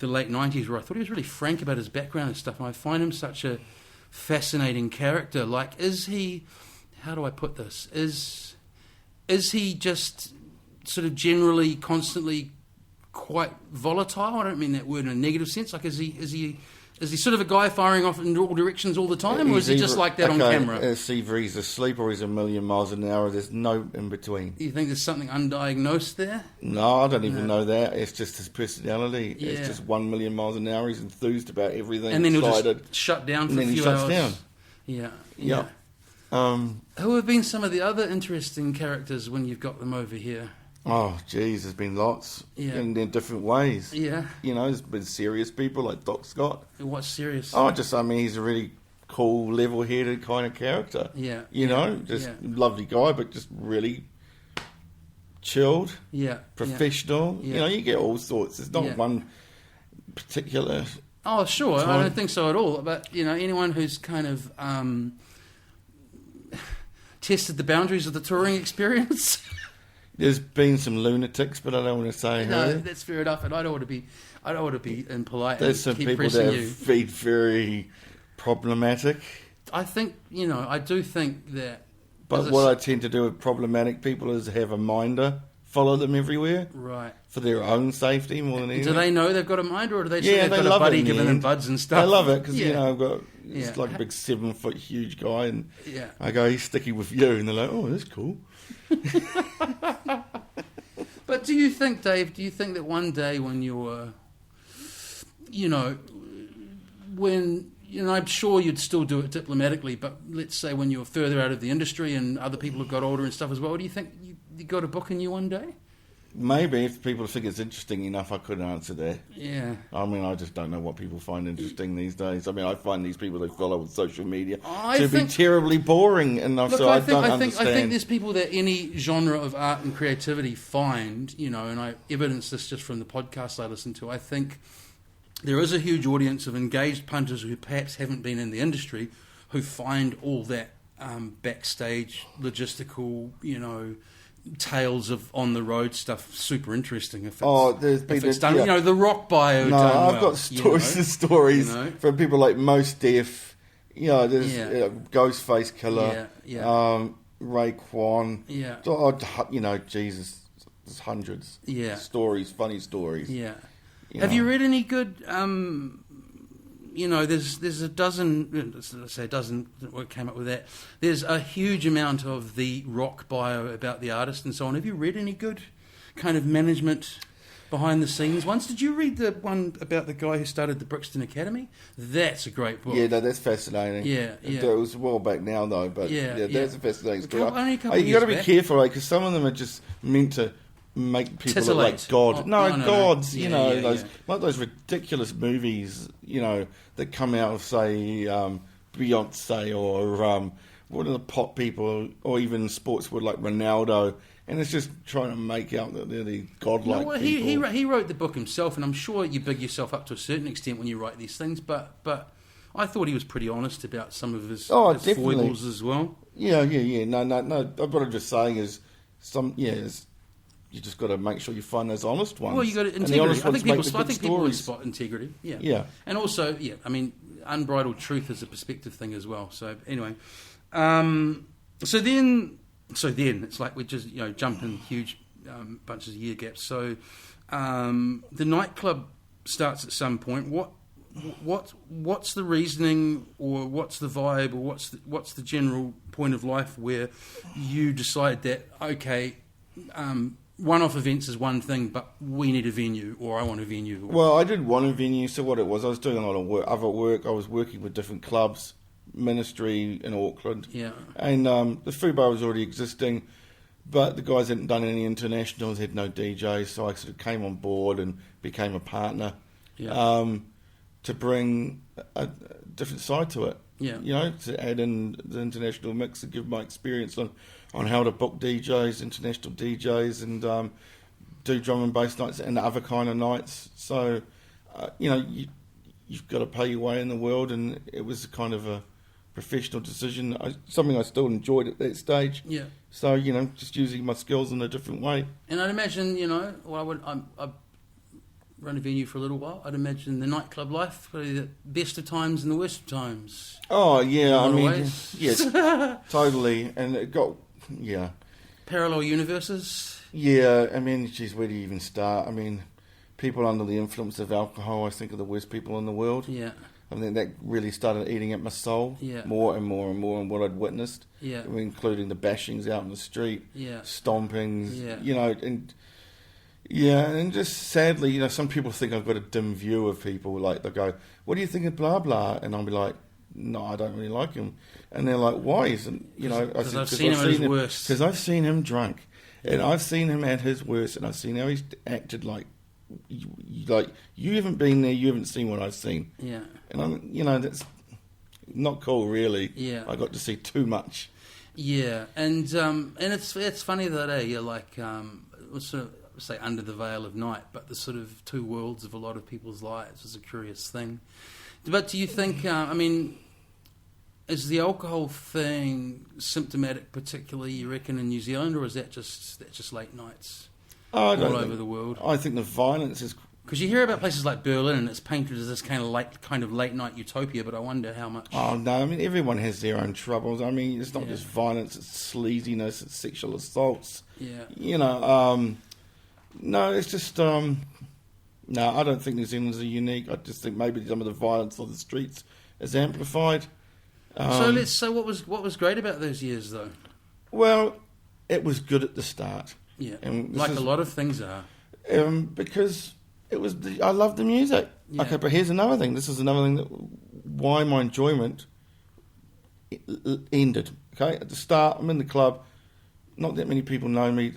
the late '90s where I thought he was really frank about his background and stuff, and I find him such a fascinating character. Like, is he? How do I put this? Is he just sort of generally, constantly quite volatile? I don't mean that word in a negative sense. Like, is he sort of a guy firing off in all directions all the time, or is he just like that on camera? It's either he's asleep or he's a million miles an hour. There's no in between. Do you think there's something undiagnosed there? No, I don't even know that. It's just his personality. Yeah. It's just 1 million miles an hour. He's enthused about everything. And then he'll just shut down for a few hours. And then he shuts down. Yeah. Who have been some of the other interesting characters when you've got them over here? Oh, geez, there's been lots. Yeah. In different ways. Yeah. There's been serious people like Doc Scott. What's serious? Oh, he's a really cool, level-headed kind of character. Yeah. Lovely guy, but just really chilled. Yeah. Professional. Yeah. You get all sorts. There's not one particular... Oh, sure. Time. I don't think so at all. But, anyone who's kind of tested the boundaries of the touring experience... There's been some lunatics, but I don't want to say no, who. that's fair enough, and I don't want to be impolite. There's some people that have been very problematic. I think I do think that. But what I tend to do with problematic people is have a minder follow them everywhere, right, for their own safety more than anything. Do they know they've got a minder, or do they? Yeah, they've got a buddy giving them buds and stuff. I love it because I've got it's like a big 7 foot huge guy, and I go, he's sticky with you, and they're like, oh, that's cool. But do you think, Dave, that one day when you're, I'm sure you'd still do it diplomatically, but let's say when you're further out of the industry and other people have got older and stuff as well, do you think you got a book in you one day? Maybe, if people think it's interesting enough, I could answer that. Yeah. I mean, I just don't know what people find interesting these days. I mean, I find these people that follow with social media be terribly boring enough, so I don't understand. I think there's people that any genre of art and creativity find, and I evidence this just from the podcast I listen to, I think there is a huge audience of engaged punters who perhaps haven't been in the industry who find all that backstage, logistical, tales of on the road stuff super interesting. If it's done, the rock bio. No, I've got stories and stories from people like Mos Def. There's Ghostface Killer, Raekwon. Yeah, Jesus, there's hundreds. Yeah, stories, funny stories. Yeah. Have you read any good? There's a dozen. Let's say a dozen. What came up with that? There's a huge amount of the rock bio about the artist and so on. Have you read any good kind of management behind the scenes ones. Did you read the one about the guy who started the Brixton Academy? That's a great book. Yeah, no, that's fascinating. Yeah. It was a while back now, though, but that's a fascinating story. Only a couple You got to be years back. careful, because some of them are just meant to make people look like Titillate. God. Oh, No, no. gods. Yeah, those yeah. like those ridiculous movies, that come out of, say, Beyonce or one of the pop people, or even sports with like Ronaldo, and it's just trying to make out that they're the godlike Well, people. he wrote the book himself, and I'm sure you big yourself up to a certain extent when you write these things. But I thought he was pretty honest about some of his Definitely. foibles as well. Yeah. No. What I'm just saying is, you just got to make sure you find those honest ones. Well, you got And the integrity. honest I ones think make people. the I good think people would stories. spot integrity. Yeah. Yeah. And also, I mean, unbridled truth is a perspective thing as well. So anyway, so then it's like we're just jumping huge bunches of year gaps. So the nightclub starts at some point. What's the reasoning, or what's the vibe, or what's the general point of life where you decide that one-off events is one thing, but we need a venue, or I want a venue? Well, I did want a venue, so what it was, I was doing a lot of other work. I was working with different clubs, ministry in Auckland. Yeah. And the food bar was already existing, but the guys hadn't done any internationals, had no DJs, so I sort of came on board and became a partner to bring a different side to it. Yeah. To add in the international mix and give my experience on how to book DJs, international DJs, and do drum and bass nights and other kind of nights. So, you've got to pay your way in the world, and it was kind of a professional decision, something I still enjoyed at that stage. Yeah. So, just using my skills in a different way. And I'd imagine, I run a venue for a little while. I'd imagine the nightclub life, probably the best of times and the worst of times. Oh, yeah, In a lot I of mean, ways. yes, totally. And it got, Parallel universes. Yeah, I mean, geez, where do you even start? I mean, people under the influence of alcohol, I think, are the worst people in the world. Yeah. I think that really started eating at my soul more and more and more, and what I'd witnessed, including the bashings out in the street, stompings, and just sadly, some people think I've got a dim view of people. Like, they go, "What do you think of blah blah?" And I'll be like, "No, I don't really like him." And they're like, "Why isn't Because I've seen him at his worst. Because I've seen him drunk, and I've seen him at his worst, and I've seen how he's acted like you haven't been there, you haven't seen what I've seen." Yeah. And that's not cool, really. Yeah. I got to see too much. Yeah, and it's funny that sort of say under the veil of night, but the sort of two worlds of a lot of people's lives is a curious thing. But do you think? Is the alcohol thing symptomatic, particularly, you reckon, in New Zealand, or is that just late nights all over the world? I think the violence is... Because you hear about places like Berlin, and it's painted as this kind of late night utopia. But I wonder how much. Oh no! I mean, everyone has their own troubles. I mean, it's not just violence; it's sleaziness, it's sexual assaults. Yeah. No, it's just no. I don't think New Zealand's are unique. I just think maybe some of the violence on the streets is amplified. So what was great about those years, though? Well, it was good at the start. Yeah, and a lot of things are. Because it was, I loved the music. Yeah. Okay, but here's another thing. This is another thing why my enjoyment ended. Okay, at the start, I'm in the club. Not that many people know me,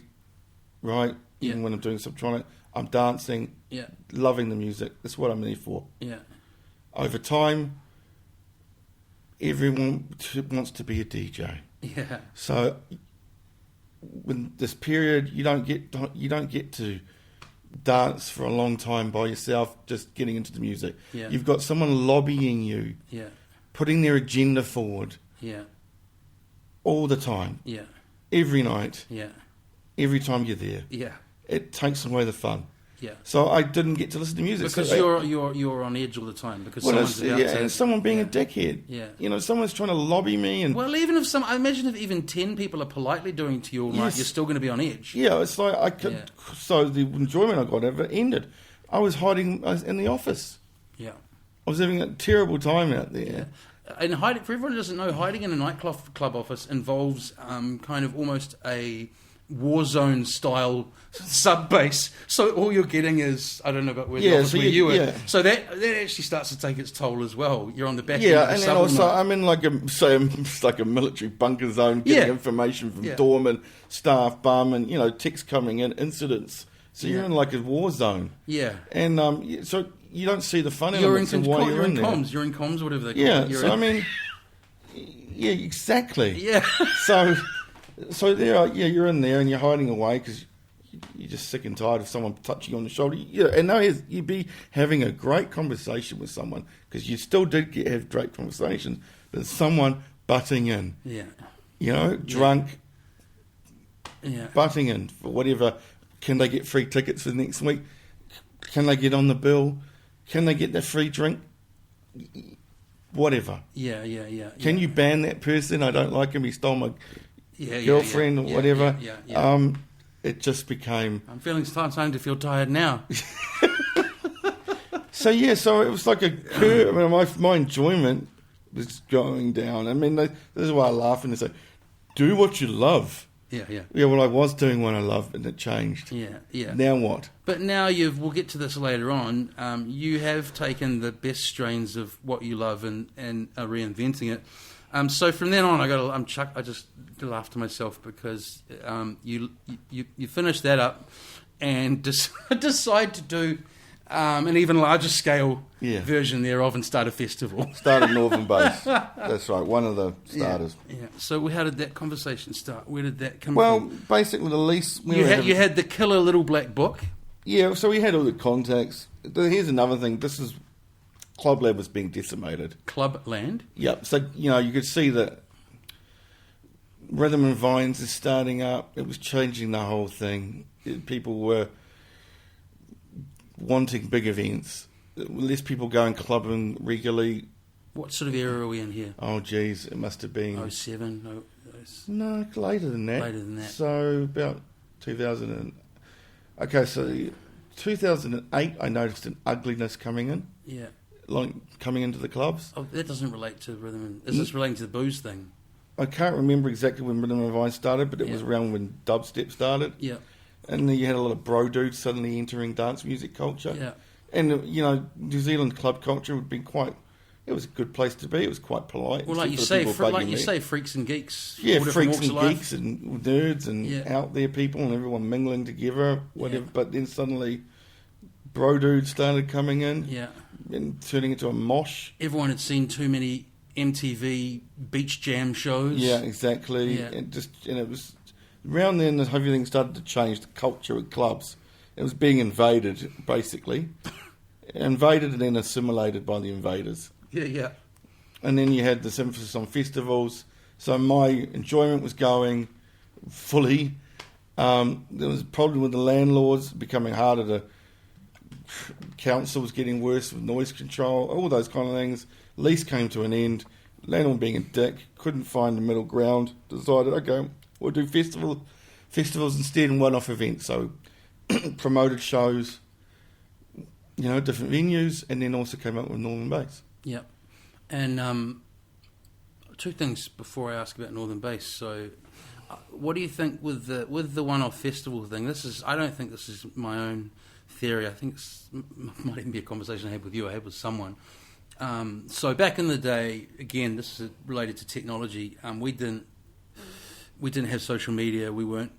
right? Yeah. Even when I'm doing subtronic, I'm dancing. Yeah. Loving the music. That's what I'm there for. Yeah. Over time, everyone wants to be a DJ. Yeah. So, when this period, you don't get to dance for a long time by yourself, just getting into the music. Yeah. You've got someone lobbying you, putting their agenda forward, all the time, every night, every time you're there. Yeah. It takes away the fun. Yeah. So I didn't get to listen to music because you're on edge all the time because someone's about to... and someone being a dickhead. Yeah. Someone's trying to lobby me and... Well, even if I imagine if even 10 people are politely doing to you all night, you're still going to be on edge. Yeah, it's like I could... Yeah. So the enjoyment I got out of it ended. I was hiding in the office. Yeah. I was having a terrible time out there. Yeah. And for everyone who doesn't know, hiding in a nightclub office involves kind of almost a Warzone style sub bass. So all you're getting is, I don't know about where, Yeah, the office so where you- you were. yeah. So that actually starts to take its toll as well. You're on the back end Yeah, of the and then sub also night. I'm in like a military bunker zone, getting Yeah. information from Yeah. doormen, staff, barmen, texts coming in, incidents. So you're Yeah. in like a war zone, Yeah. and so you don't see the fun You're in, elements of why you're in there. comms. You're in comms, whatever they call Yeah, it. You're so in- I mean, yeah, exactly. yeah. So there, you're in there and you're hiding away because you're just sick and tired of someone touching you on the shoulder. Yeah, and now you'd be having a great conversation with someone because you still did have great conversations, but someone butting in, Yeah. drunk, Yeah. butting in for whatever. Can they get free tickets for next week? Can they get on the bill? Can they get their free drink? Whatever. Yeah. Can you ban that person? I don't like him. He stole my yeah, girlfriend or whatever. Yeah. It just became I'm starting to feel tired now. so it was like a curve. I mean, my enjoyment was going down. I mean, this is why I laugh and say, do what you love. Yeah. Yeah, well, I was doing what I love, and it changed. Yeah. Now what? But now we'll get to this later on. You have taken the best strains of what you love and are reinventing it. So from then on, I just laughed to myself because you finish that up and decide to do an even larger scale version thereof and start a festival. Started Northern Base. That's right, one of the starters. Yeah. So how did that conversation start? Where did that come Well, from? basically, the lease... You had the killer little black book. Yeah, so we had all the contacts. Here's another thing. This is... Club Lab was being decimated. Club Land? Yep. So, you could see that Rhythm and Vines is starting up. It was changing the whole thing. People were wanting big events. Less people going clubbing regularly. What sort of era are we in here? Oh, geez. It must have been... 07? No, later than that. Later than that. So, about 2000 Okay, so 2008, I noticed an ugliness coming in. Yeah. Like coming into the clubs. Oh, that doesn't relate to rhythm. Is this relating to the booze thing? I can't remember exactly when Rhythm and Vine started, but it was around when dubstep started. Yeah. And then you had a lot of bro dudes suddenly entering dance music culture. Yeah. And, New Zealand club culture would be it was a good place to be. It was quite polite. Well, like you say, freaks and geeks. Yeah, all different freaks walks and of life. geeks and nerds and out there people and everyone mingling together, whatever. Yeah. But then suddenly bro dudes started coming in. Yeah. And turning into a mosh. Everyone had seen too many MTV beach jam shows. Yeah, exactly. Yeah. And it was around then that everything started to change. The culture at clubs, it was being invaded, basically, invaded and then assimilated by the invaders. Yeah. And then you had this emphasis on festivals. So my enjoyment was going fully. There was a problem with the landlords, becoming harder to. Council was getting worse with noise control, all those kind of things. Lease came to an end. Landlord being a dick, couldn't find the middle ground. Decided, okay, we'll do festivals instead and one-off events. So promoted shows, different venues, and then also came up with Northern Base. Yeah. And two things before I ask about Northern Base. So, what do you think with the one-off festival thing? I don't think this is my own theory. I think it might even be a conversation I had with you. I had with someone. So back in the day, again, this is related to technology. We didn't have social media. We weren't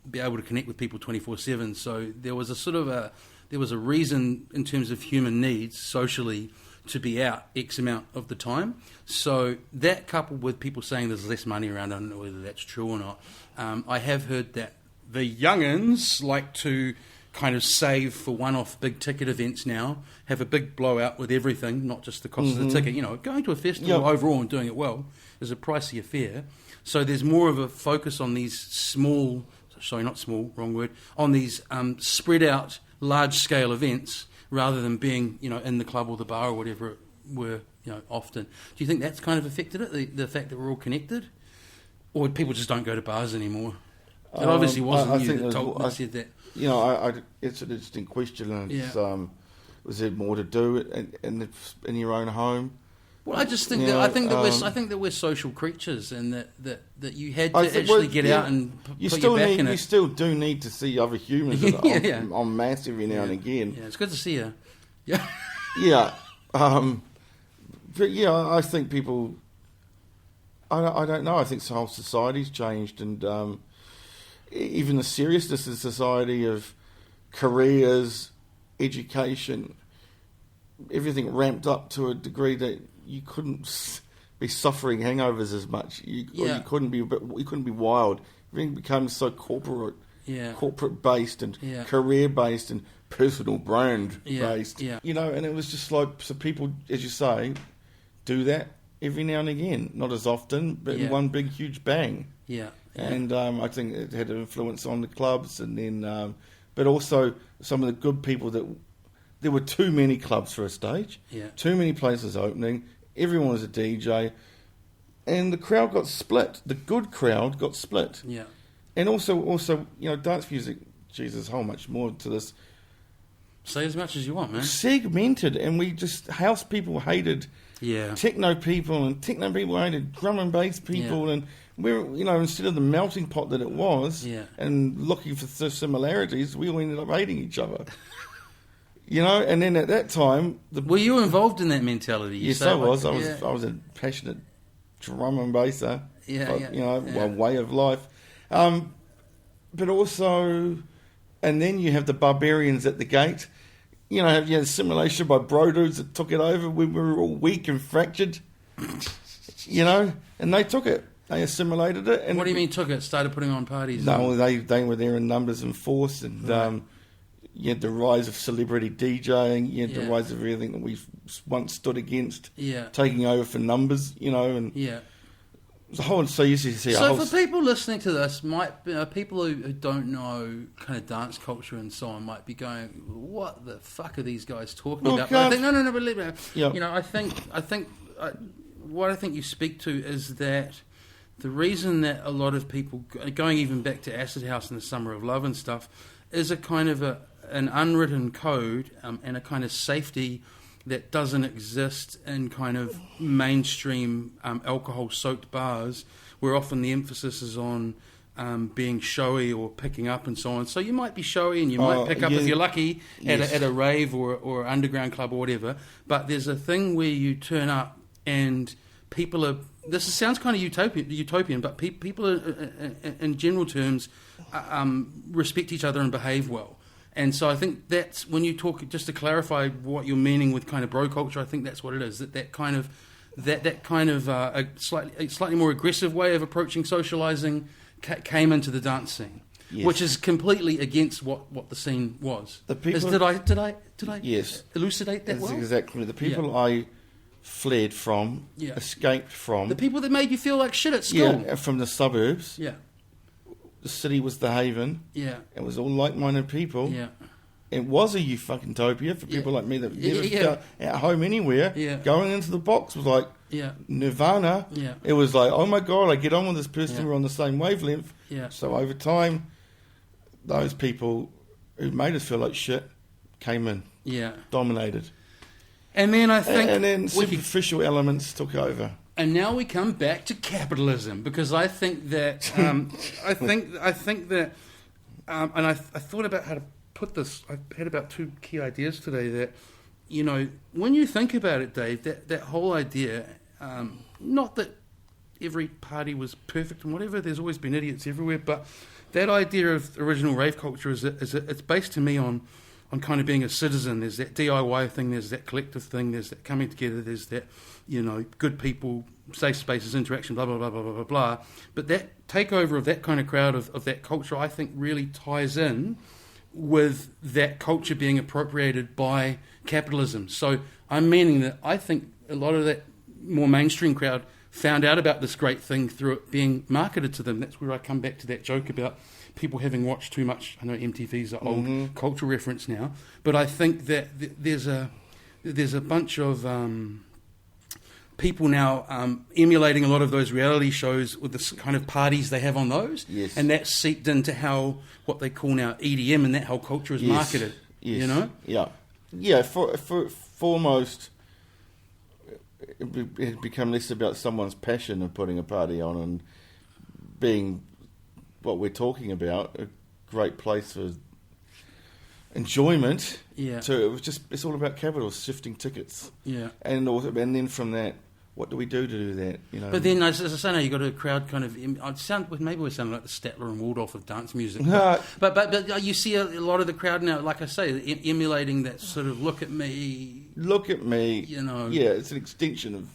be able to connect with people 24/7. So there was a reason in terms of human needs socially to be out X amount of the time. So that coupled with people saying there's less money around, I don't know whether that's true or not. I have heard that the young'uns like to kind of save for one-off big-ticket events now, have a big blowout with everything, not just the cost of the ticket. Going to a festival overall and doing it well is a pricey affair. So there's more of a focus on these on these spread-out, large-scale events rather than being, in the club or the bar or whatever it were, often. Do you think that's kind of affected it, the fact that we're all connected? Or people just don't go to bars anymore? It obviously wasn't you that said that. It's an interesting question, and it's, was there more to do in your own home? Well, I just think I think that we're social creatures, and that you had to get out and put your back in it. You still do need to see other humans on mass every now and again. Yeah, it's good to see you. Yeah. Yeah. But yeah, I think people. I don't know. I think the whole society's changed, and even the seriousness of society of careers, education, everything ramped up to a degree that you couldn't be suffering hangovers as much. Or you couldn't be wild. Everything becomes so corporate based and career based and personal brand based. Yeah. And it was just like, so people, as you say, do that every now and again, not as often, but in one big huge bang. Yeah. And I think it had an influence on the clubs, and then, but also some of the good people that. There were too many clubs for a stage, too many places opening, everyone was a DJ, and the crowd got split. The good crowd got split. Yeah. And also, dance music, Jesus, how much more to this? Say as much as you want, man. Segmented, and we just, house people hated techno people, and techno people hated drum and bass people, and we're, instead of the melting pot that it was, and looking for similarities, we all ended up hating each other. And then at that time... Were you involved in that mentality? Yes, I was. I was a passionate drum and basser. Way of life. But also... And then you have the barbarians at the gate. You have assimilation by bro dudes that took it over when we were all weak and fractured. And they took it. They assimilated it. And what do you mean took it? Started putting on parties? No, they were there in numbers and force, and... Right. You had the rise of celebrity DJing. You had the rise of everything that we once stood against. Yeah. Taking over for numbers, and the whole. So you see. So for people listening to this, people who don't know kind of dance culture and so on might be going, "What the fuck are these guys talking about?" But I think no. But I think what I think you speak to is that the reason that a lot of people going even back to Acid House and the Summer of Love and stuff is a kind of an unwritten code and a kind of safety that doesn't exist in kind of mainstream alcohol-soaked bars, where often the emphasis is on being showy or picking up and so on. So you might be showy and you might pick up if you're lucky at a rave or underground club or whatever, but there's a thing where you turn up and people are... This sounds kind of utopian, but people are, in general terms, respect each other and behave well. And so I think that's when you talk, just to clarify what you're meaning with kind of bro culture, I think that's what it is. That kind of a slightly more aggressive way of approaching socializing came into the dance scene, which is completely against what the scene was. The people, did I yes, elucidate that that's well? Exactly the people I fled from, escaped from. The people that made you feel like shit at school. Yeah, from the suburbs. Yeah. The city was the haven. Yeah. It was all like-minded people. Yeah. It was a utopia for people like me that never felt at home anywhere. Yeah. Going into the box was like nirvana. Yeah. It was like, oh my God, I get on with this person, we're on the same wavelength. Yeah. So over time, those people who made us feel like shit came in. Yeah. Dominated. And then I think... And then superficial elements took over. And now we come back to capitalism, because I think that... and I thought about how to put this. I had about two key ideas today that, when you think about it, Dave, that whole idea, not that every party was perfect and whatever, there's always been idiots everywhere, but that idea of original rave culture it's based to me on kind of being a citizen. There's that DIY thing, there's that collective thing, there's that coming together, there's that, good people, safe spaces, interaction, blah, blah, blah, blah, blah, blah, blah. But that takeover of that kind of crowd, of that culture, I think really ties in with that culture being appropriated by capitalism. So I'm meaning that I think a lot of that more mainstream crowd found out about this great thing through it being marketed to them. That's where I come back to that joke about people having watched too much. I know MTV's an old cultural reference now, but I think that there's a bunch of people now emulating a lot of those reality shows with this kind of parties they have on those, and that's seeped into what they call now EDM, and that whole culture is marketed. Yeah. For foremost, it had become less about someone's passion of putting a party on and being what we're talking about, a great place for enjoyment. Yeah. So it's all about capital, shifting tickets. Yeah. And then from that, what do we do to do that? You know. But then, as I say, now you got a crowd kind of. Maybe we're sounding like the Statler and Waldorf of dance music. But you see a lot of the crowd now, like I say, emulating that sort of look at me. You know. Yeah, it's an extension of.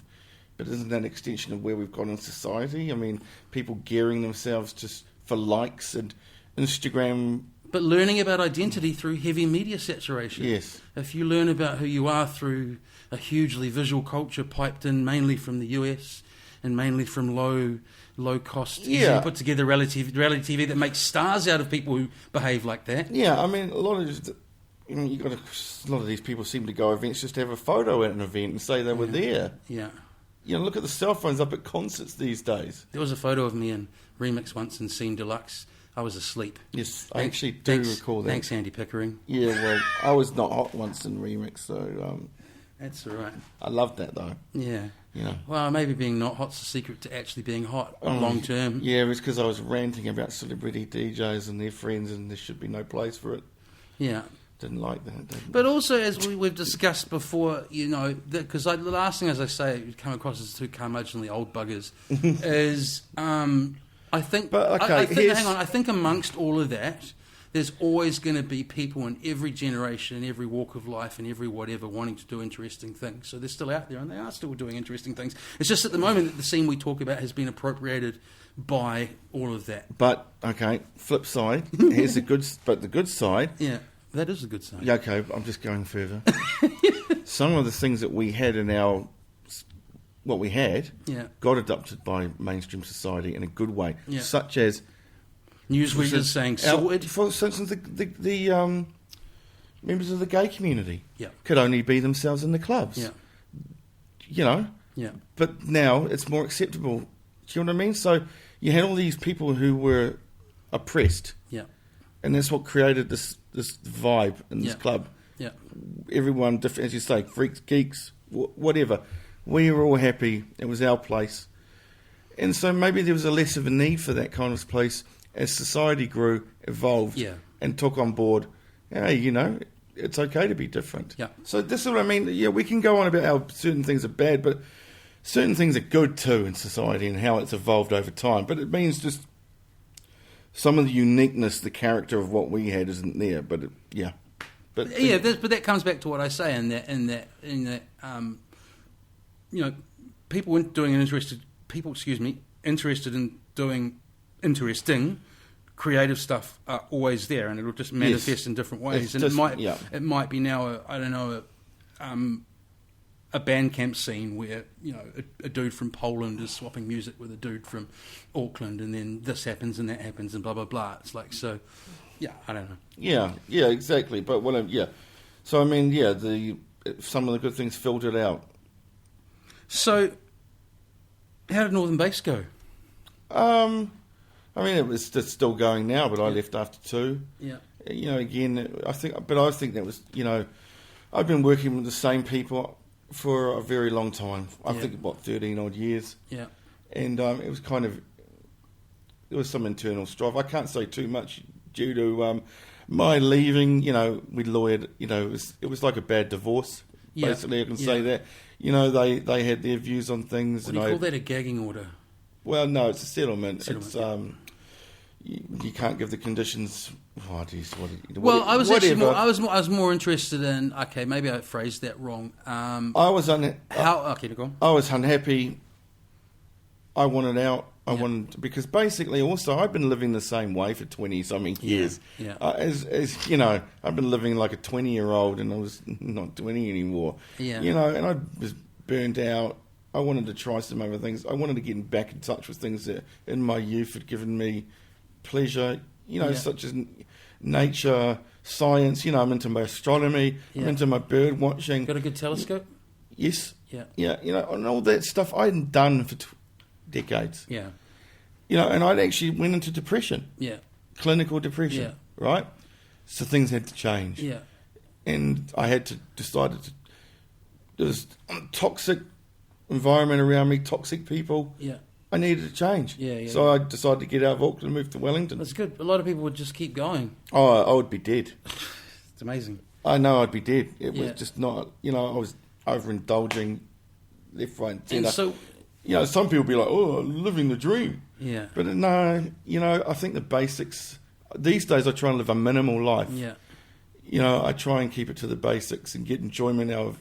But isn't that an extension of where we've gone in society? I mean, people gearing themselves just for likes and Instagram. But learning about identity through heavy media saturation. Yes. If you learn about who you are through a hugely visual culture piped in mainly from the US and mainly from low cost, easily put together reality TV that makes stars out of people who behave like that. Yeah, I mean, a lot of these people seem to go events just to have a photo at an event and say they were there. Yeah. You know, look at the cell phones up at concerts these days. There was a photo of me in Remix once in Scene Deluxe. I was asleep. Yes, I actually do recall that. Thanks, Andy Pickering. Yeah, well, I was not hot once in Remix, so... That's all right. I loved that, though. Yeah. You know. Well, maybe being not hot's the secret to actually being hot long term. Yeah, it was because I was ranting about celebrity DJs and their friends and there should be no place for it. Yeah. Didn't like that. But also, as we've discussed before, you know, because the last thing, as I say, you come across as two curmudgeonly old buggers, is I think. But okay, I think amongst all of that, there's always going to be people in every generation, in every walk of life, and every whatever wanting to do interesting things. So they're still out there, and they are still doing interesting things. It's just at the moment that the scene we talk about has been appropriated by all of that. But okay, flip side. Here's the good side. Yeah. That is a good sign. Yeah, okay, I'm just going further. Some of the things that we had got adopted by mainstream society in a good way, such as Newsweek is saying sorted. For instance, the members of the gay community could only be themselves in the clubs. Yeah. You know? Yeah. But now it's more acceptable. Do you know what I mean? So you had all these people who were oppressed. Yeah. And that's what created this vibe in this club. Yeah. Everyone different, as you say, freaks, geeks, whatever. We were all happy. It was our place. And so maybe there was a less of a need for that kind of place as society grew, evolved, and took on board, hey, you know, it's okay to be different. Yeah. So this is what I mean. Yeah, we can go on about how certain things are bad, but certain things are good too in society and how it's evolved over time. But it means just some of the uniqueness, the character of what we had isn't there. But but that comes back to what I say in that you know, people interested in doing interesting creative stuff are always there, and it'll just manifest in different ways. And it might be now a Bandcamp scene where, you know, a dude from Poland is swapping music with a dude from Auckland, and then this happens and that happens and blah blah blah. It's like, so I don't know. Yeah, exactly. But so I mean, some of the good things filtered out. So how did Northern Bass go? I mean, it's still going now, but I left after 2. Yeah. You know, again, I think that was, you know, I've been working with the same people for a very long time. I think about 13 odd years. Yeah. And it was kind of, there was some internal strife. I can't say too much due to my leaving. You know, we lawyered. You know, it was like a bad divorce. Yeah. Basically, I can say that. You know, they had their views on things. What do you call that? A gagging order? Well, no, it's a settlement. It's you can't give the conditions. Oh, geez, I was more interested in. Okay, maybe I phrased that wrong. I was go on. I was unhappy. I wanted out. Because basically, also, I've been living the same way for 20-something years. Yeah. As you know, I've been living like a 20-year-old, and I was not 20 anymore. Yeah. You know, and I was burnt out. I wanted to try some other things. I wanted to get back in touch with things that in my youth had given me pleasure, you know, such as nature, science. You know, I'm into my astronomy. Yeah. I'm into my bird watching. Got a good telescope? Yes. Yeah. Yeah, you know, and all that stuff I hadn't done for decades. Yeah. You know, and I'd actually went into depression. Yeah. Clinical depression. Yeah. Right? So things had to change. Yeah. And I had to decide there was toxic environment around me, toxic people. Yeah. I needed to change. Yeah. So I decided to get out of Auckland and move to Wellington. That's good. A lot of people would just keep going. Oh, I would be dead. It's amazing. I know I'd be dead. It was Yeah. just not, I was overindulging left, right, and And centre. so, Some people be like, oh, living the dream. yeah. But no, I think the basics, these days I try and live a minimal life. Yeah. I try and keep it to the basics and get enjoyment out of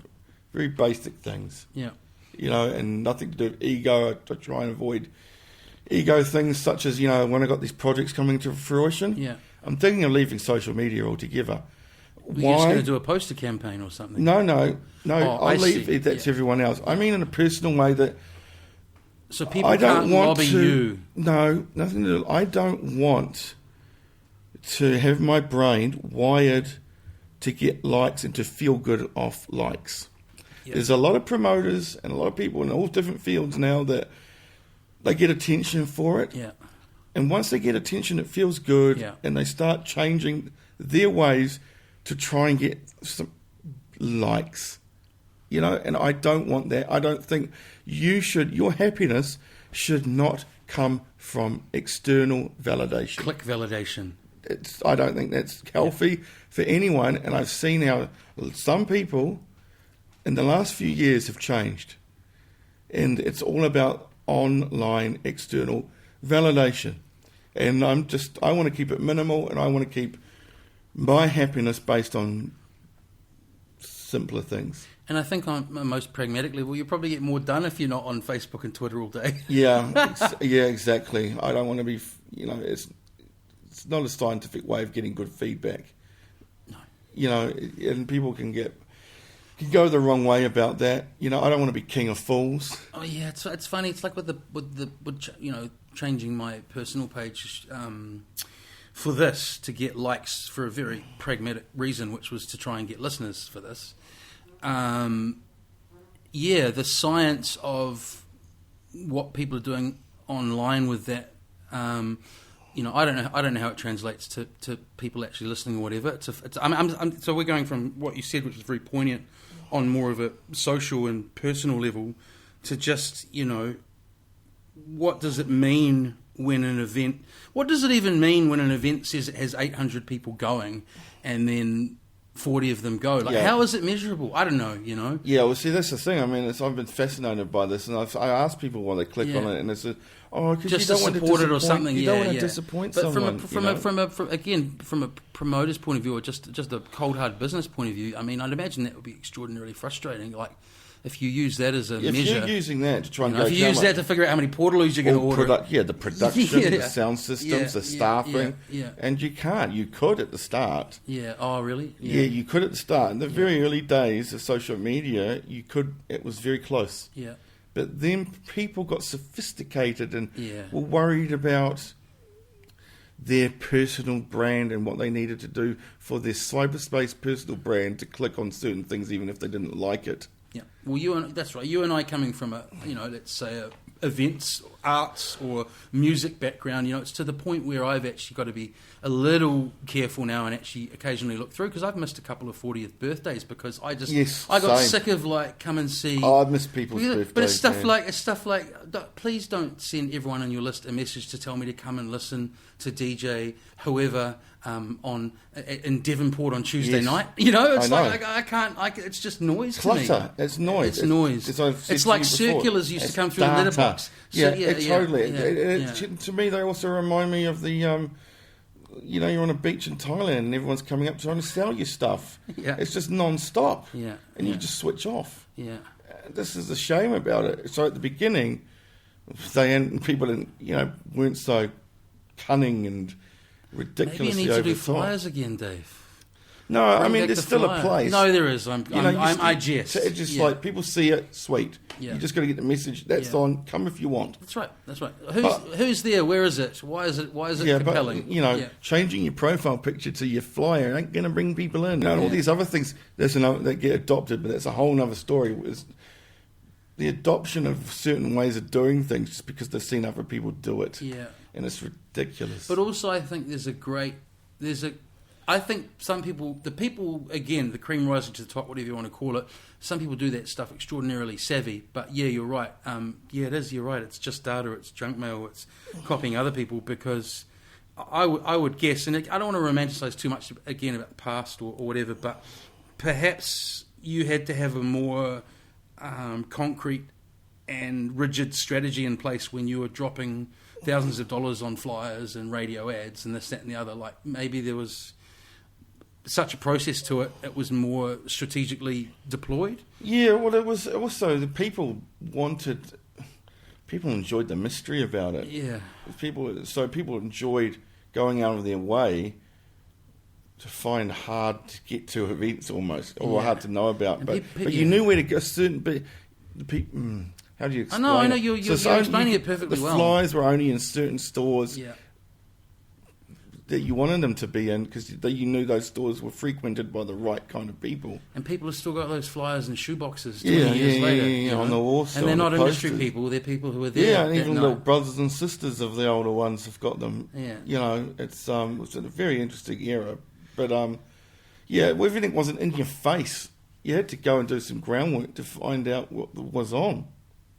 very basic things. Yeah. And nothing to do with ego. I try and avoid ego things such as, when I got these projects coming to fruition. Yeah. I'm thinking of leaving social media altogether. You're just going to do a poster campaign or something? No. Oh, I'll I leave see. that to everyone else. I mean in a personal way that So people I don't can't want lobby to, you. No, nothing to do. I don't want to have my brain wired to get likes and to feel good off likes. Yeah. There's a lot of promoters and a lot of people in all different fields now that they get attention for it. Yeah. And once they get attention, it feels good. Yeah. And they start changing their ways to try and get some likes. And I don't want that. I don't think your happiness should not come from external validation. Click validation. I don't think that's healthy for anyone. And I've seen how some people in the last few years have changed. And it's all about online external validation. And I want to keep it minimal, and I want to keep my happiness based on simpler things. And I think on a most pragmatic level, you probably get more done if you're not on Facebook and Twitter all day. Yeah, exactly. I don't want to be, it's not a scientific way of getting good feedback. No. And people can go the wrong way about that. I don't want to be king of fools. Oh yeah, it's funny. It's like with changing my personal page for this to get likes for a very pragmatic reason, which was to try and get listeners for this. The science of what people are doing online with that. I don't know how it translates to people actually listening or whatever. So we're going from what you said, which is very poignant, on more of a social and personal level, to just what does it mean when an event? What does it even mean when an event says it has 800 people going, and then 40 of them go? How is it measurable? I don't know. Yeah, well, see, that's the thing. I mean, I've been fascinated by this, and I ask people why they click on it, and it's because just you to don't support want to it or something. You don't want to disappoint but someone. From a promoter's point of view, or just a cold hard business point of view, I mean, I'd imagine that would be extraordinarily frustrating. Like, if you use that as a measure, if you're using that to try and go, if you use that to figure out how many portaloos you're going to order, the production, Yeah. the sound systems, the staffing, yeah. and you can't. You could at the start. Yeah. Oh, really? Yeah, you could at the start. In the very early days of social media, you could. It was very close. Yeah. But then people got sophisticated and Yeah. were worried about their personal brand and what they needed to do for their cyberspace personal brand to click on certain things, even if they didn't like it. Yeah. Well, that's right. You and I coming from let's say events, arts or music background, it's to the point where I've actually got to be a little careful now and actually occasionally look through, because I've missed a couple of 40th birthdays because I got same. sick of come and see. Oh, I've missed people's birthdays. But it's stuff like please don't send everyone on your list a message to tell me to come and listen to DJ whoever in Devonport on Tuesday night. It's like I can't. It's just noise to me. Clutter. It's noise. It's noise. It's like circulars used to come through the letterbox. Totally. Yeah. To me, they also remind me of the, you're on a beach in Thailand and everyone's coming up trying to sell you stuff. Yeah. It's just non-stop. Yeah. And you just switch off. Yeah. This is the shame about it. So at the beginning, people weren't so cunning and ridiculously Maybe you need to do over the top. flyers again, Dave. No, I Bring mean, back there's the still flyer. a place. No, there is. I jest. It's just Yeah. like people see it, sweet. Yeah. You just got to get the message. That's Yeah. on. Come if you want. That's right. Who's there? Where is it? Why is it compelling? But changing your profile picture to your flyer ain't going to bring people in. And all these other things that get adopted, but that's a whole other story. Is the adoption of certain ways of doing things just because they've seen other people do it. Yeah. And it's ridiculous. But also, I think there's a I think some people, again, the cream rising to the top, whatever you want to call it, some people do that stuff extraordinarily savvy. But yeah, you're right. It is, you're right. It's just data, it's junk mail, it's copying other people, because I would guess, and I don't want to romanticise too much, again, about the past or whatever, but perhaps you had to have a more concrete and rigid strategy in place when you were dropping thousands of dollars on flyers and radio ads and this, that and the other. Like, maybe there was such a process to it, it was more strategically deployed. Yeah, well, it was also the people enjoyed the mystery about it. Yeah. People enjoyed going out of their way to find hard to get to events almost, or hard to know about. But you knew where to go. How do you explain I know, it? you're explaining it perfectly well. The flyers were only in certain stores. Yeah. That you wanted them to be in, because you knew those stores were frequented by the right kind of people. And people have still got those flyers and shoeboxes 20 years later. On the wall. And they're not industry people, they're people who are there. Yeah, and even little brothers and sisters of the older ones have got them. Yeah. You know, it was a very interesting era. But, everything wasn't in your face. You had to go and do some groundwork to find out what was on.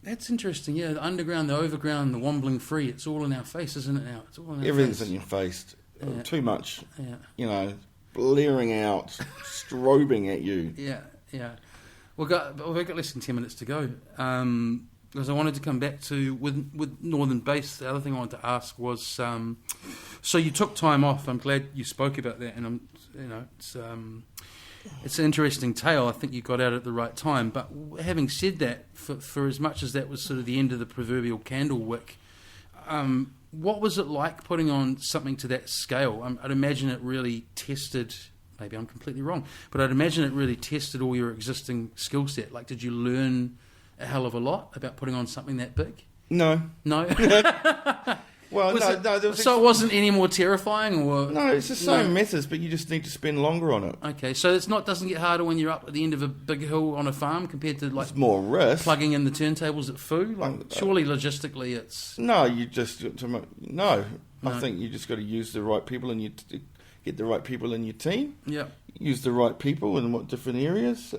That's interesting, yeah. The underground, the overground, the wombling free, it's all in our face, isn't it now? It's all in our Everything's face. in your face. Yeah. Too much. Yeah. You know, blaring out, strobing at you. Yeah. We've got less than 10 minutes to go. Because I wanted to come back to, with Northern Base, the other thing I wanted to ask was, so you took time off. I'm glad you spoke about that, and it's an interesting tale. I think you got out at the right time. But having said that, for as much as that was sort of the end of the proverbial candle wick, what was it like putting on something to that scale? I'd imagine it really tested, maybe I'm completely wrong, but I'd imagine it really tested all your existing skill set. Like, did you learn a hell of a lot about putting on something that big? No. No? Well, So it wasn't any more terrifying, or no? It's the same methods, but you just need to spend longer on it. Okay, so doesn't get harder when you're up at the end of a big hill on a farm compared to like it's more risk. plugging in the turntables at Foo. Surely logistically, it's no. I think you just got to use the right people, and get the right people in your team. Yeah. Use the right people in what different areas.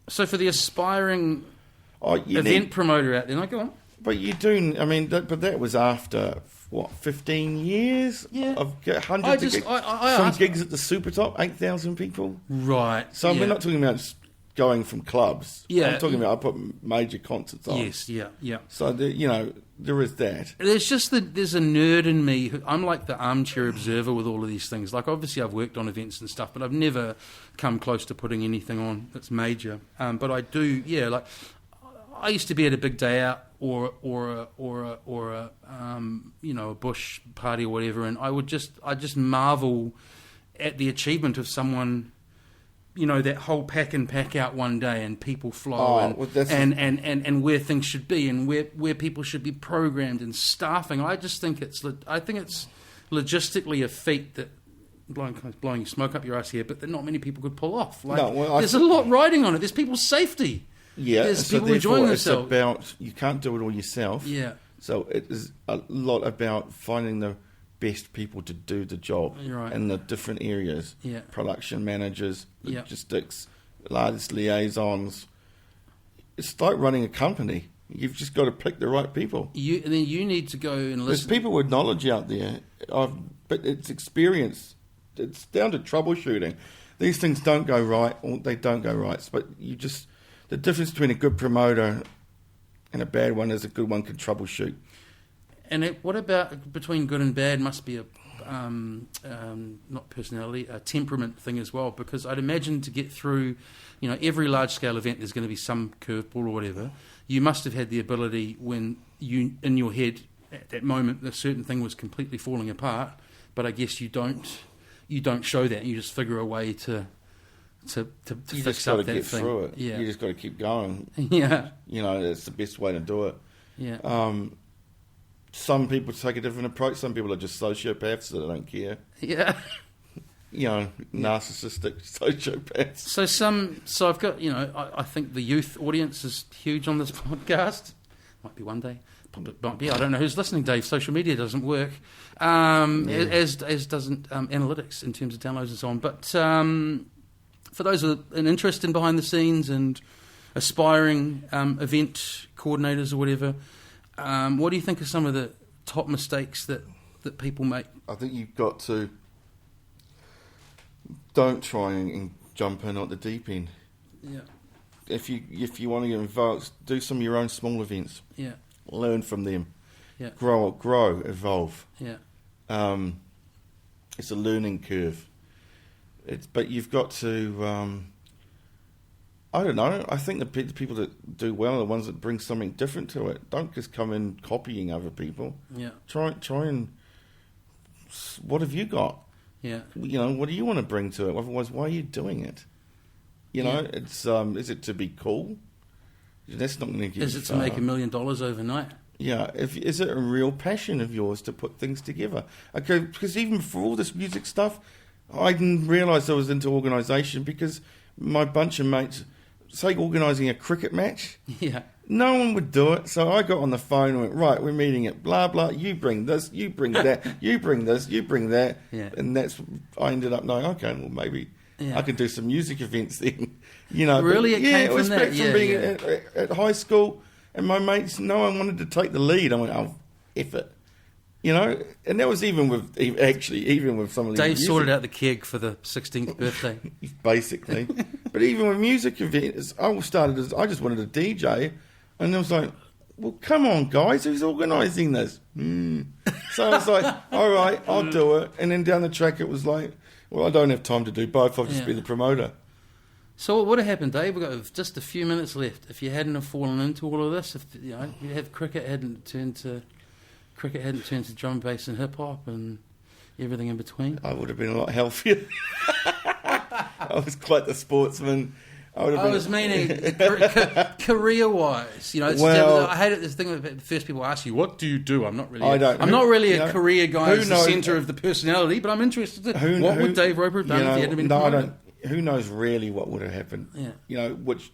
So for the aspiring event promoter out there, go on. But you do. I mean, but that was after 15 years of hundreds of gigs. Some gigs at the Super Top, 8,000 people. Right. So we're not talking about just going from clubs. Yeah. I'm talking about I put major concerts on. Yes. Yeah. So there is that. There's a nerd in me. I'm like the armchair observer with all of these things. Like, obviously I've worked on events and stuff, but I've never come close to putting anything on that's major. But I do. Yeah. Like, I used to be at a big day out or a bush party or whatever, and I just marvel at the achievement of someone. That whole pack in, pack out one day, and people flow, and where things should be, and where people should be programmed, and staffing. I think it's logistically a feat that blowing smoke up your ass here, but that not many people could pull off. There's a lot riding on it. There's people's safety. Yeah, there's so people enjoying themselves. It's about you can't do it all yourself. Yeah. So it is a lot about finding the best people to do the job in the different areas. Yeah. Production managers, logistics, largest liaisons. It's like running a company. You've just got to pick the right people. And then you need to go and listen. There's people with knowledge out there, but it's experience. It's down to troubleshooting. These things don't go right, or they don't go right. But the difference between a good promoter and a bad one is a good one can troubleshoot. And what about between good and bad? Must be a not personality, a temperament thing as well. Because I'd imagine to get through, every large scale event, there's going to be some curveball or whatever. You must have had the ability when you, in your head at that moment, a certain thing was completely falling apart. But I guess you don't show that. You just figure a way to fix up that thing. You just got to get through it. Yeah. You just got to keep going. Yeah. That's the best way to do it. Yeah. Some people take a different approach. Some people are just sociopaths that don't care. Yeah. Narcissistic sociopaths. So I've got, I think the youth audience is huge on this podcast. Might be one day. I don't know who's listening, Dave. Social media doesn't work, as doesn't analytics in terms of downloads and so on. But for those with an interest in behind the scenes and aspiring event coordinators or whatever, what do you think are some of the top mistakes that people make? I think you've got to don't try and jump in at the deep end. Yeah. If you want to get involved, do some of your own small events. Yeah. Learn from them. Yeah. Grow, evolve. Yeah. It's a learning curve. But you've got to. I don't know. I think the people that do well are the ones that bring something different to it. Don't just come in copying other people. Yeah. Try and. What have you got? Yeah. What do you want to bring to it? Otherwise, why are you doing it? It's is it to be cool? That's not going to get. Is it to make $1 million overnight? Yeah. Is it a real passion of yours to put things together? Okay, because even for all this music stuff, I didn't realise I was into organisation because my bunch of mates, say organising a cricket match. Yeah. No one would do it, so I got on the phone and went, right, we're meeting at blah, blah, you bring this, you bring that, you bring this, you bring that. Yeah. And I ended up knowing, okay, well, maybe I can do some music events then. Really? It was came from that? from being at high school, and my mates, no one wanted to take the lead. I went, oh, F it. And that was even with some of the Dave music. sorted out the keg for the 16th birthday. Basically. But even with music events, I just wanted a DJ, and I was like, well, come on, guys, who's organising this? So I was like, all right, I'll do it. And then down the track, it was like, well, I don't have time to do both. I'll just be the promoter. So what would have happened, Dave? We've got just a few minutes left. If you hadn't have fallen into all of this, if cricket hadn't turned to drum, bass and hip hop and everything in between, I would have been a lot healthier. I was quite the sportsman. I was meaning career-wise. I hate it. This thing that the first people ask you, "What do you do?" I'm not really. I'm not really a career guy as the centre of the personality, but I'm interested. What would Dave Roper have done if he hadn't been? No, I don't. Who knows really what would have happened? Yeah. Which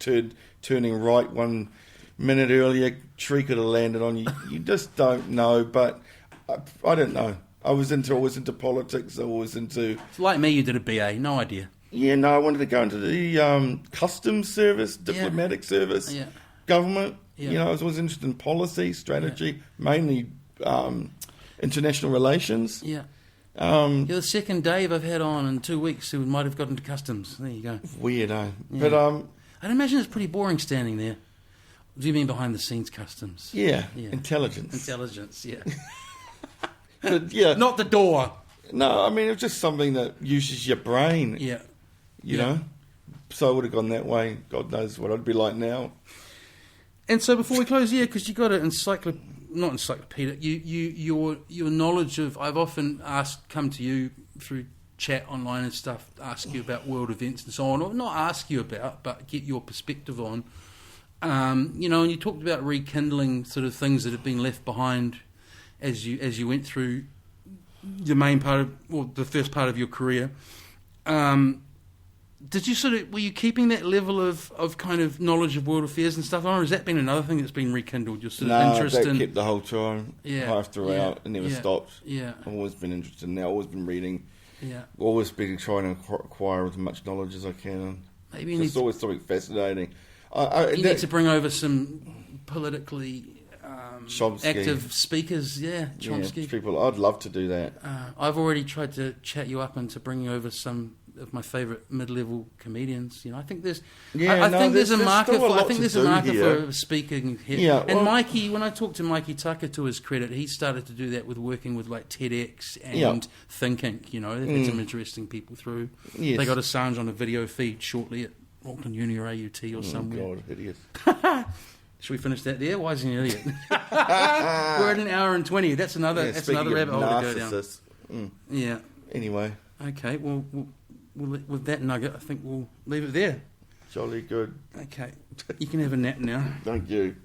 turning right 1 minute earlier, tree could have landed on you. You just don't know. But I don't know. I was always into politics. Always into. Like me, you did a BA. No idea. Yeah, no, I wanted to go into the customs service, diplomatic service, government. Yeah. I was always interested in policy, strategy, mainly international relations. Yeah. You're the second Dave I've had on in 2 weeks who might have got into customs. There you go. Weird, eh? Yeah. But I'd imagine it's pretty boring standing there. What do you mean behind the scenes customs? Yeah. Intelligence, yeah. But, yeah. Not the door. No, I mean, it's just something that uses your brain. Yeah. You know? So I would have gone that way. God knows what I'd be like now. And so before we close, because you got an not encyclopedic, your knowledge of, I've often come to you through chat online and stuff, ask you about world events and so on, or not ask you about, but get your perspective on. And you talked about rekindling sort of things that have been left behind as you went through the main part of, or the first part of your career. Were you keeping that level of kind of knowledge of world affairs and stuff on, or has that been another thing that's been rekindled? Your sort of interest that kept the whole time, half throughout, and never stopped. Yeah, I've always been interested in that. Always been reading. Yeah, always been trying to acquire as much knowledge as I can. Maybe it's always something fascinating. You need to bring over some politically active speakers. Yeah, Chomsky. People, I'd love to do that. I've already tried to chat you up into bringing over some of my favourite mid-level comedians. I think there's, I think there's a market for speaking here. Yeah, and Mikey, when I talked to Mikey Tucker, to his credit, he started to do that with working with like TEDx and Think Inc. They've had some interesting people through. Yes. They got Assange on a video feed shortly at Auckland Uni or AUT or somewhere. Oh God, idiot. Should we finish that there? Why is he an idiot? We're at an hour and 20. That's another rabbit hole to go down. Yeah. Anyway. Okay. Well, with that nugget, I think we'll leave it there. Jolly good. Okay. You can have a nap now. Thank you.